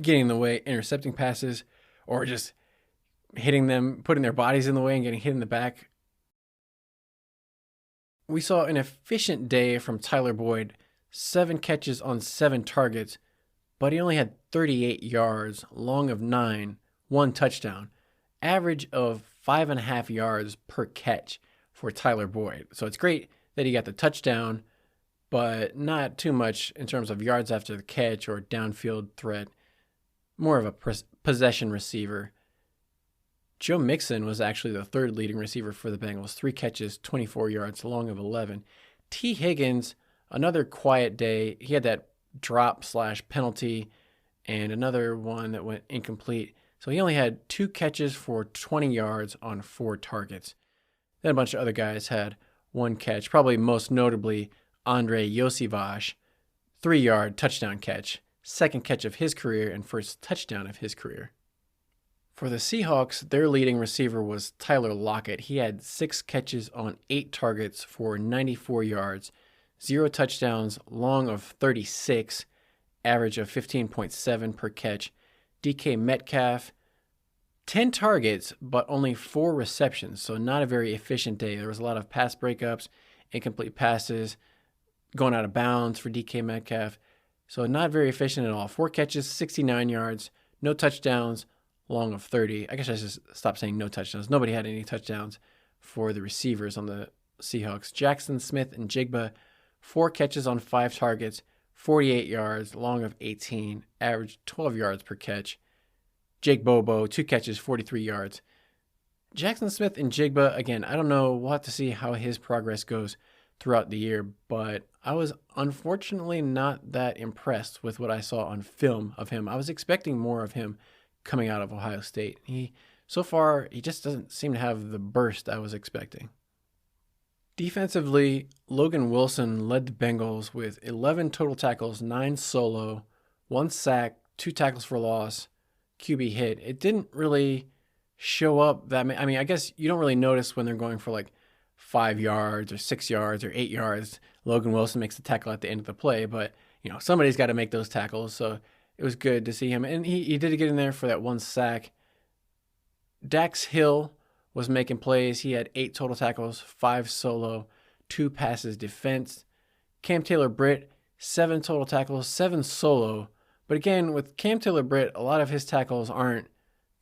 getting in the way, intercepting passes, or just hitting them, putting their bodies in the way and getting hit in the back. We saw an efficient day from Tyler Boyd, 7 catches on 7 targets, but he only had 38 yards, long of 9, 1 touchdown, average of 5.5 yards per catch for Tyler Boyd. So it's great that he got the touchdown, but not too much in terms of yards after the catch or downfield threat. More of a possession receiver. Joe Mixon was actually the 3rd leading receiver for the Bengals, 3 catches, 24 yards, long of 11. T. Higgins, another quiet day. He had that drop/penalty and another one that went incomplete. So he only had 2 catches for 20 yards on 4 targets. Then a bunch of other guys had 1 catch, probably most notably Andre Yosivas, 3-yard touchdown catch, 2nd catch of his career and 1st touchdown of his career. For the Seahawks, their leading receiver was Tyler Lockett. He had 6 catches on 8 targets for 94 yards, 0 touchdowns, long of 36, average of 15.7 per catch. DK Metcalf, 10 targets, but only 4 receptions, so not a very efficient day. There was a lot of pass breakups, incomplete passes, going out of bounds for DK Metcalf, so not very efficient at all. 4 catches, 69 yards, no touchdowns, long of 30. I guess I should stop saying no touchdowns. Nobody had any touchdowns for the receivers on the Seahawks. Jackson Smith-Njigba, 4 catches on 5 targets, 48 yards, long of 18, average 12 yards per catch. Jake Bobo, 2 catches, 43 yards. Jackson Smith-Njigba, again, I don't know. We'll have to see how his progress goes throughout the year, but I was unfortunately not that impressed with what I saw on film of him. I was expecting more of him coming out of Ohio State. So far, he just doesn't seem to have the burst I was expecting. Defensively, Logan Wilson led the Bengals with 11 total tackles, 9 solo, 1 sack, 2 tackles for loss, QB hit. It didn't really show up that many. I mean, I guess you don't really notice when they're going for like 5 yards or 6 yards or 8 yards. Logan Wilson makes the tackle at the end of the play, but somebody's got to make those tackles. So it was good to see him, and he did get in there for that 1 sack. Dax Hill was making plays. He had 8 total tackles, 5 solo, 2 passes defense. Cam Taylor-Britt, 7 total tackles, 7 solo. But again, with Cam Taylor-Britt, a lot of his tackles aren't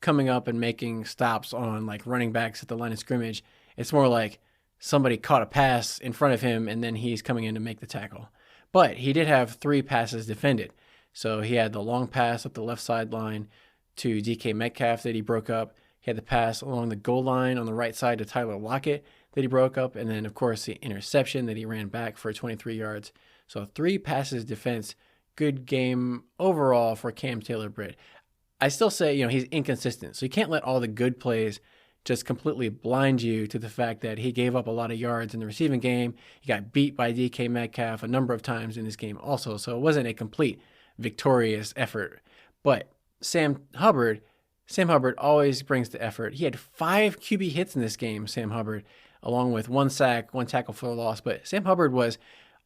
coming up and making stops on like running backs at the line of scrimmage. It's more like somebody caught a pass in front of him and then he's coming in to make the tackle. But he did have 3 passes defended. So he had the long pass up the left sideline to DK Metcalf that he broke up. He had the pass along the goal line on the right side to Tyler Lockett that he broke up. And then, of course, the interception that he ran back for 23 yards. So 3 passes defense. Good game overall for Cam Taylor-Britt. I still say, he's inconsistent. So you can't let all the good plays just completely blind you to the fact that he gave up a lot of yards in the receiving game. He got beat by DK Metcalf a number of times in this game also. So it wasn't a complete victorious effort. But Sam Hubbard always brings the effort. He had 5 QB hits in this game, Sam Hubbard, along with 1 sack, 1 tackle for a loss. But Sam Hubbard was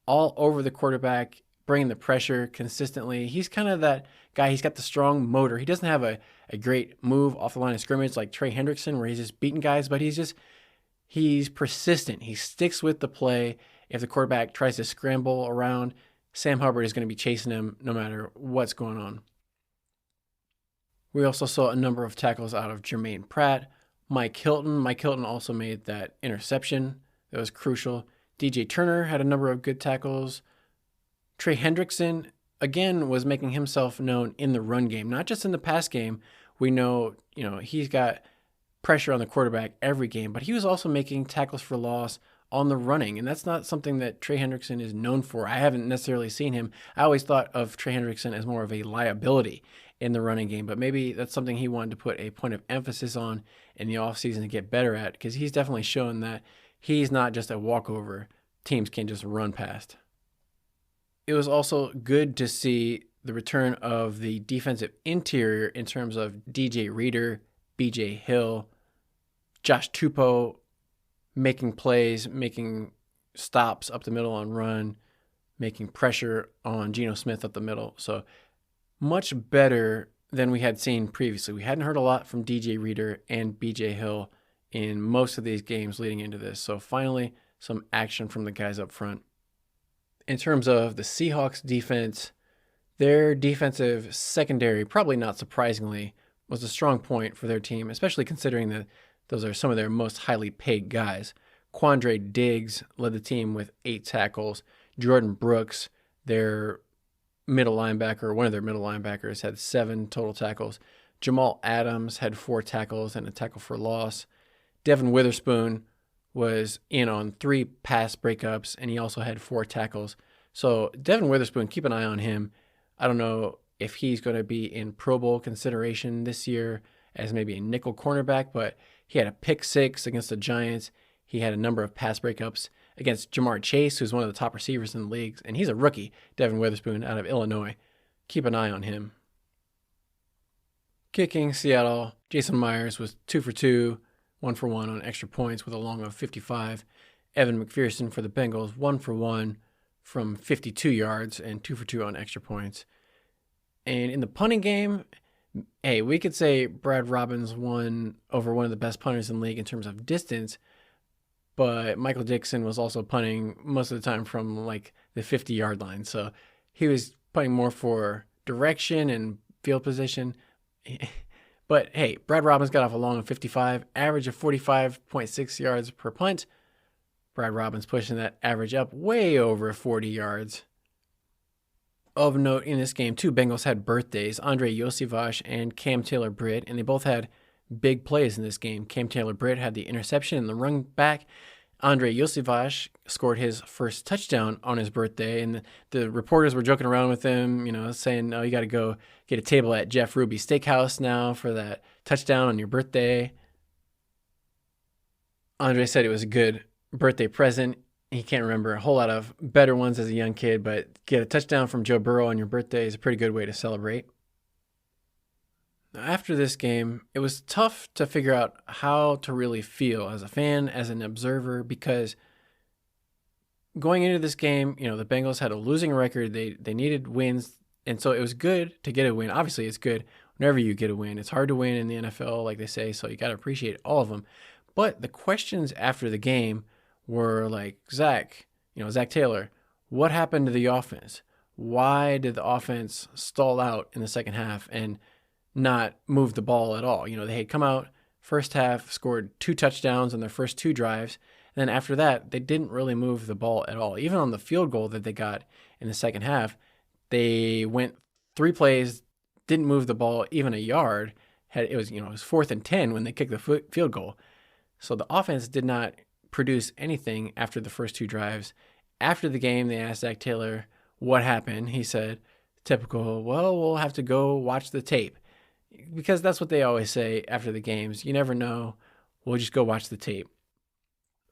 all over the quarterback, bringing the pressure consistently. He's kind of that guy. He's got the strong motor. He doesn't have a great move off the line of scrimmage like Trey Hendrickson where he's just beating guys, but he's persistent. He sticks with the play. If the quarterback tries to scramble around, Sam Hubbard is going to be chasing him no matter what's going on. We also saw a number of tackles out of Jermaine Pratt. Mike Hilton also made that interception that was crucial. DJ Turner had a number of good tackles. Trey Hendrickson, again, was making himself known in the run game, not just in the pass game. We know, he's got pressure on the quarterback every game, but he was also making tackles for loss on the running, and that's not something that Trey Hendrickson is known for. I haven't necessarily seen him. I always thought of Trey Hendrickson as more of a liability in the running game, but maybe that's something he wanted to put a point of emphasis on in the offseason to get better at, because he's definitely shown that he's not just a walkover teams can just run past. It was also good to see the return of the defensive interior in terms of DJ Reader, BJ Hill, Josh Tupou making plays, making stops up the middle on run, making pressure on Geno Smith up the middle. So much better than we had seen previously. We hadn't heard a lot from DJ Reader and BJ Hill in most of these games leading into this. So finally, some action from the guys up front. In terms of the Seahawks defense, their defensive secondary, probably not surprisingly, was a strong point for their team, especially considering that those are some of their most highly paid guys. Quandre Diggs led the team with 8 tackles. Jordan Brooks, their middle linebacker, one of their middle linebackers, had 7 total tackles. Jamal Adams had 4 tackles and a tackle for loss. Devin Witherspoon was in on 3 pass breakups, and he also had 4 tackles. So Devin Witherspoon, keep an eye on him. I don't know if he's going to be in Pro Bowl consideration this year as maybe a nickel cornerback, but he had a pick 6 against the Giants. He had a number of pass breakups against Jamar Chase, who's one of the top receivers in the league, and he's a rookie, Devin Witherspoon out of Illinois. Keep an eye on him. Kicking, Seattle, Jason Myers was 2 for 2. 1 for 1 on extra points with a long of 55. Evan McPherson for the Bengals, 1 for 1 from 52 yards and 2 for 2 on extra points. And in the punting game, hey, we could say Brad Robbins won over one of the best punters in the league in terms of distance, but Michael Dixon was also punting most of the time from like the 50-yard line. So he was punting more for direction and field position. But hey, Brad Robbins got off a long 55, average of 45.6 yards per punt. Brad Robbins pushing that average up way over 40 yards. Of note in this game, two Bengals had birthdays, Andre Iosivas and Cam Taylor-Britt, and they both had big plays in this game. Cam Taylor-Britt had the interception and the run back. Andre Iosivas scored his first touchdown on his birthday, and the reporters were joking around with him, saying, oh, you got to go get a table at Jeff Ruby's Steakhouse now for that touchdown on your birthday. Andre said it was a good birthday present. He can't remember a whole lot of better ones as a young kid, but get a touchdown from Joe Burrow on your birthday is a pretty good way to celebrate. After this game, it was tough to figure out how to really feel as a fan, as an observer, because going into this game, the Bengals had a losing record. They needed wins, and so it was good to get a win. Obviously, it's good whenever you get a win. It's hard to win in the NFL, like they say, so you got to appreciate all of them. But the questions after the game were like, Zach Taylor, what happened to the offense? Why did the offense stall out in the second half and not move the ball at all? They had come out first half, scored 2 touchdowns on their first 2 drives. And then after that, they didn't really move the ball at all. Even on the field goal that they got in the second half, they went 3 plays, didn't move the ball even a yard. It was 4th and 10 when they kicked the field goal. So the offense did not produce anything after the first 2 drives. After the game, they asked Zach Taylor what happened. He said, typical, well, we'll have to go watch the tape. Because that's what they always say after the games. You never know. We'll just go watch the tape.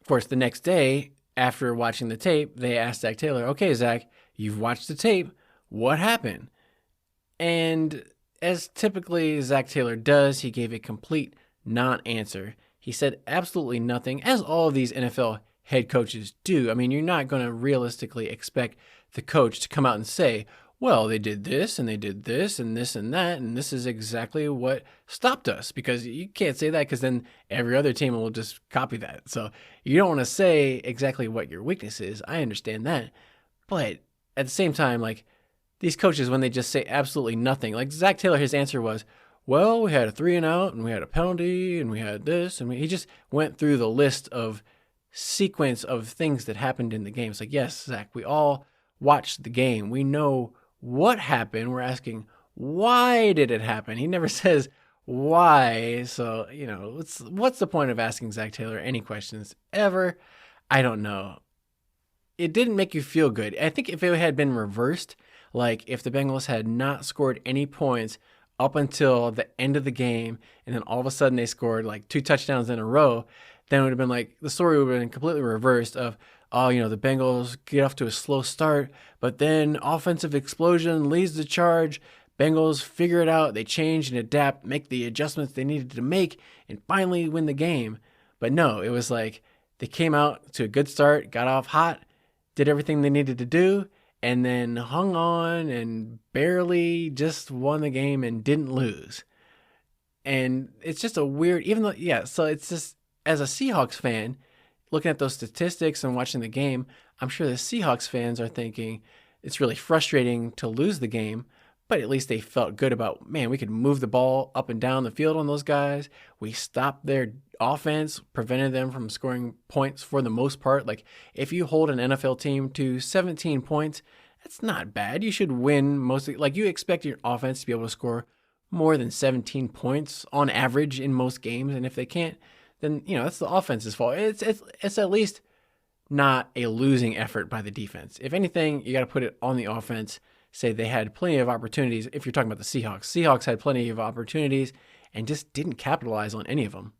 Of course, the next day, after watching the tape, they asked Zach Taylor, okay, Zach, you've watched the tape. What happened? And as typically Zach Taylor does, he gave a complete non-answer. He said absolutely nothing, as all of these NFL head coaches do. I mean, you're not going to realistically expect the coach to come out and say, well, they did this and they did this and this and that, and this is exactly what stopped us, because you can't say that because then every other team will just copy that. So you don't want to say exactly what your weakness is. I understand that. But at the same time, like these coaches, when they just say absolutely nothing, like Zach Taylor, his answer was, well, we had a 3 and out and we had a penalty and we had this. And he just went through the list of sequence of things that happened in the game. It's like, yes, Zach, we all watched the game. We know what happened. We're asking, why did it happen? He never says why. So, what's the point of asking Zach Taylor any questions ever? I don't know. It didn't make you feel good. I think if it had been reversed, like if the Bengals had not scored any points up until the end of the game, and then all of a sudden they scored like 2 touchdowns in a row, then it would have been like the story would have been completely reversed of, the Bengals get off to a slow start, but then offensive explosion leads the charge. Bengals figure it out. They change and adapt, make the adjustments they needed to make, and finally win the game. But no, it was like they came out to a good start, got off hot, did everything they needed to do, and then hung on and barely just won the game and didn't lose. And it's just a weird, so it's just, as a Seahawks fan, looking at those statistics and watching the game, I'm sure the Seahawks fans are thinking it's really frustrating to lose the game, but at least they felt good about, man, we could move the ball up and down the field on those guys. We stopped their offense, prevented them from scoring points for the most part. Like, if you hold an NFL team to 17 points, that's not bad. You should win mostly. Like, you expect your offense to be able to score more than 17 points on average in most games, and if they can't, then that's the offense's fault. It's at least not a losing effort by the defense. If anything, you got to put it on the offense. Say they had plenty of opportunities. If you're talking about the Seahawks had plenty of opportunities and just didn't capitalize on any of them.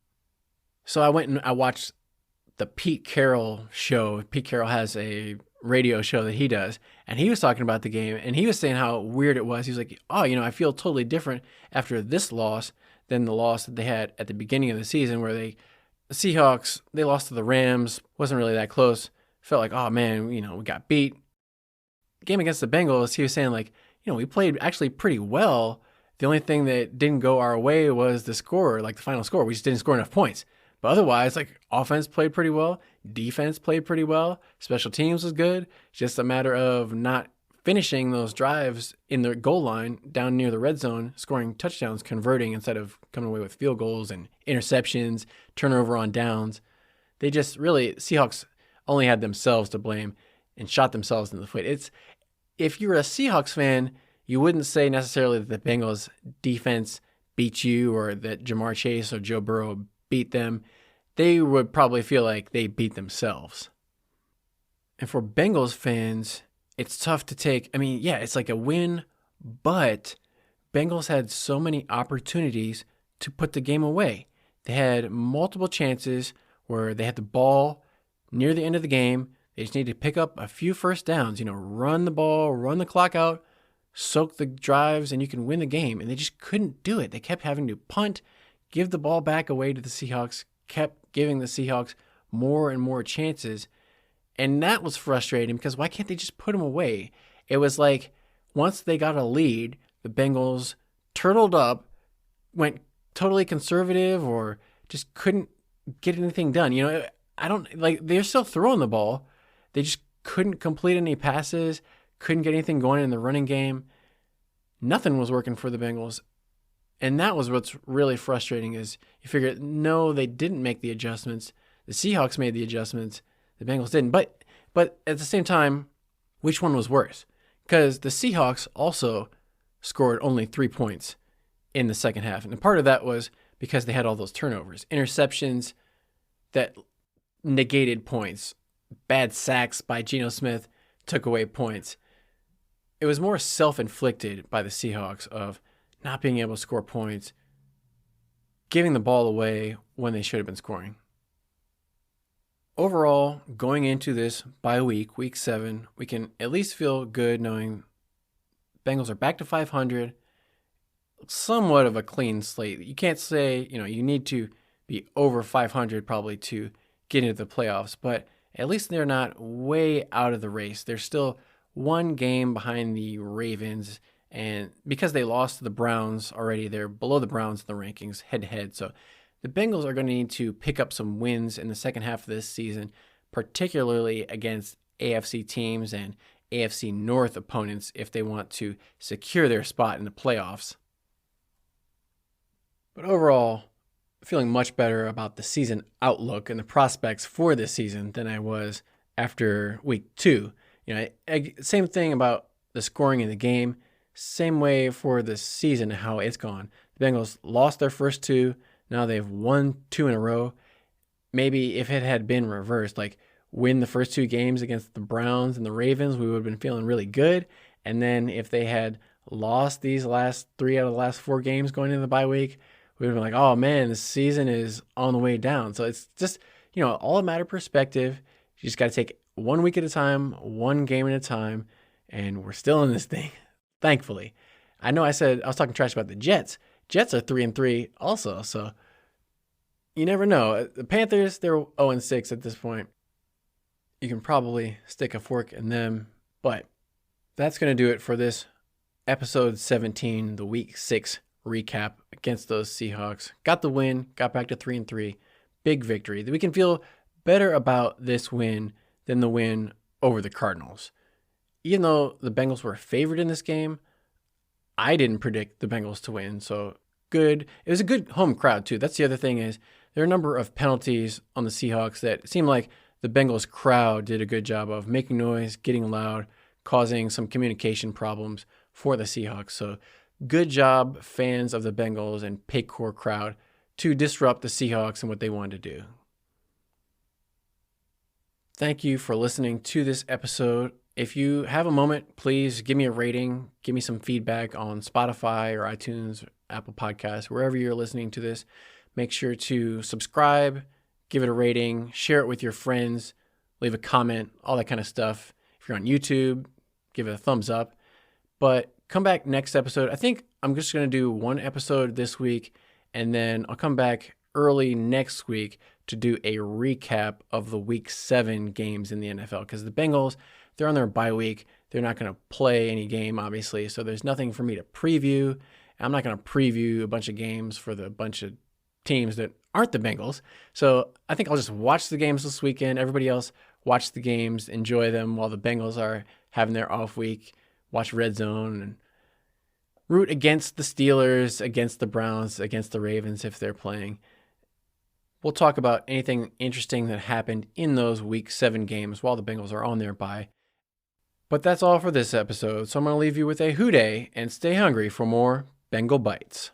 So I went and I watched the Pete Carroll show. Pete Carroll has a radio show that he does, and he was talking about the game, and he was saying how weird it was. He was like, I feel totally different after this loss than the loss that they had at the beginning of the season, where the Seahawks, they lost to the Rams, wasn't really that close. Felt like, oh man, we got beat. Game against the Bengals, he was saying like, we played actually pretty well. The only thing that didn't go our way was the score, like the final score. We just didn't score enough points. But otherwise, like, offense played pretty well, defense played pretty well, special teams was good. It's just a matter of not finishing those drives in the goal line down near the red zone, scoring touchdowns, converting instead of coming away with field goals and interceptions, turnover on downs. They just really, Seahawks only had themselves to blame and shot themselves in the foot. If you're a Seahawks fan, you wouldn't say necessarily that the Bengals defense beat you or that Jamar Chase or Joe Burrow beat them. They would probably feel like they beat themselves. And for Bengals fans, it's tough to take. I mean, yeah, it's like a win, but Bengals had so many opportunities to put the game away. They had multiple chances where they had the ball near the end of the game. They just needed to pick up a few first downs, run the ball, run the clock out, soak the drives, and you can win the game. And they just couldn't do it. They kept having to punt, give the ball back away to the Seahawks, kept giving the Seahawks more and more chances. And that was frustrating because why can't they just put them away? It was like once they got a lead, the Bengals turtled up, went totally conservative, or just couldn't get anything done. They're still throwing the ball. They just couldn't complete any passes, couldn't get anything going in the running game. Nothing was working for the Bengals. And that was what's really frustrating is you figure, no, they didn't make the adjustments. The Seahawks made the adjustments. The Bengals didn't. But at the same time, which one was worse? Because the Seahawks also scored only 3 points in the second half. And part of that was because they had all those turnovers, interceptions that negated points, bad sacks by Geno Smith took away points. It was more self-inflicted by the Seahawks of not being able to score points, giving the ball away when they should have been scoring. Overall, going into this bye week, week 7, we can at least feel good knowing Bengals are back to 500, somewhat of a clean slate. You can't say, you need to be over 500 probably to get into the playoffs, but at least they're not way out of the race. They're still one game behind the Ravens, and because they lost to the Browns already, they're below the Browns in the rankings head-to-head. So the Bengals are going to need to pick up some wins in the second half of this season, particularly against AFC teams and AFC North opponents if they want to secure their spot in the playoffs. But overall, feeling much better about the season outlook and the prospects for this season than I was after week 2. Same thing about the scoring in the game. Same way for the season, how it's gone. The Bengals lost their first 2. Now they've won 2 in a row. Maybe if it had been reversed, like win the first 2 games against the Browns and the Ravens, we would have been feeling really good. And then if they had lost these last 3 out of the last 4 games going into the bye week, we would have been like, oh man, the season is on the way down. So it's just, all a matter of perspective. You just got to take 1 week at a time, 1 game at a time, and we're still in this thing, thankfully. I know I was talking trash about the Jets. Jets are 3-3 also, so you never know. The Panthers, they're 0-6 at this point. You can probably stick a fork in them, but that's going to do it for this episode 17, the week 6 recap against those Seahawks. Got the win, got back to 3-3. Big victory. We can feel better about this win than the win over the Cardinals. Even though the Bengals were favored in this game, I didn't predict the Bengals to win, so good. It was a good home crowd, too. That's the other thing is there are a number of penalties on the Seahawks that seem like the Bengals crowd did a good job of making noise, getting loud, causing some communication problems for the Seahawks. So good job, fans of the Bengals and Paycor crowd, to disrupt the Seahawks and what they wanted to do. Thank you for listening to this episode. If you have a moment, please give me a rating, give me some feedback on Spotify or iTunes, Apple Podcasts, wherever you're listening to this. Make sure to subscribe, give it a rating, share it with your friends, leave a comment, all that kind of stuff. If you're on YouTube, give it a thumbs up. But come back next episode. I think I'm just going to do 1 episode this week, and then I'll come back early next week to do a recap of the week 7 games in the NFL, because the Bengals, they're on their bye week. They're not going to play any game, obviously, so there's nothing for me to preview. I'm not going to preview a bunch of games for the bunch of teams that aren't the Bengals. So I think I'll just watch the games this weekend. Everybody else, watch the games, enjoy them while the Bengals are having their off week. Watch Red Zone and root against the Steelers, against the Browns, against the Ravens if they're playing. We'll talk about anything interesting that happened in those Week 7 games while the Bengals are on their bye. But that's all for this episode, so I'm going to leave you with a hooday and stay hungry for more Bengal Bites.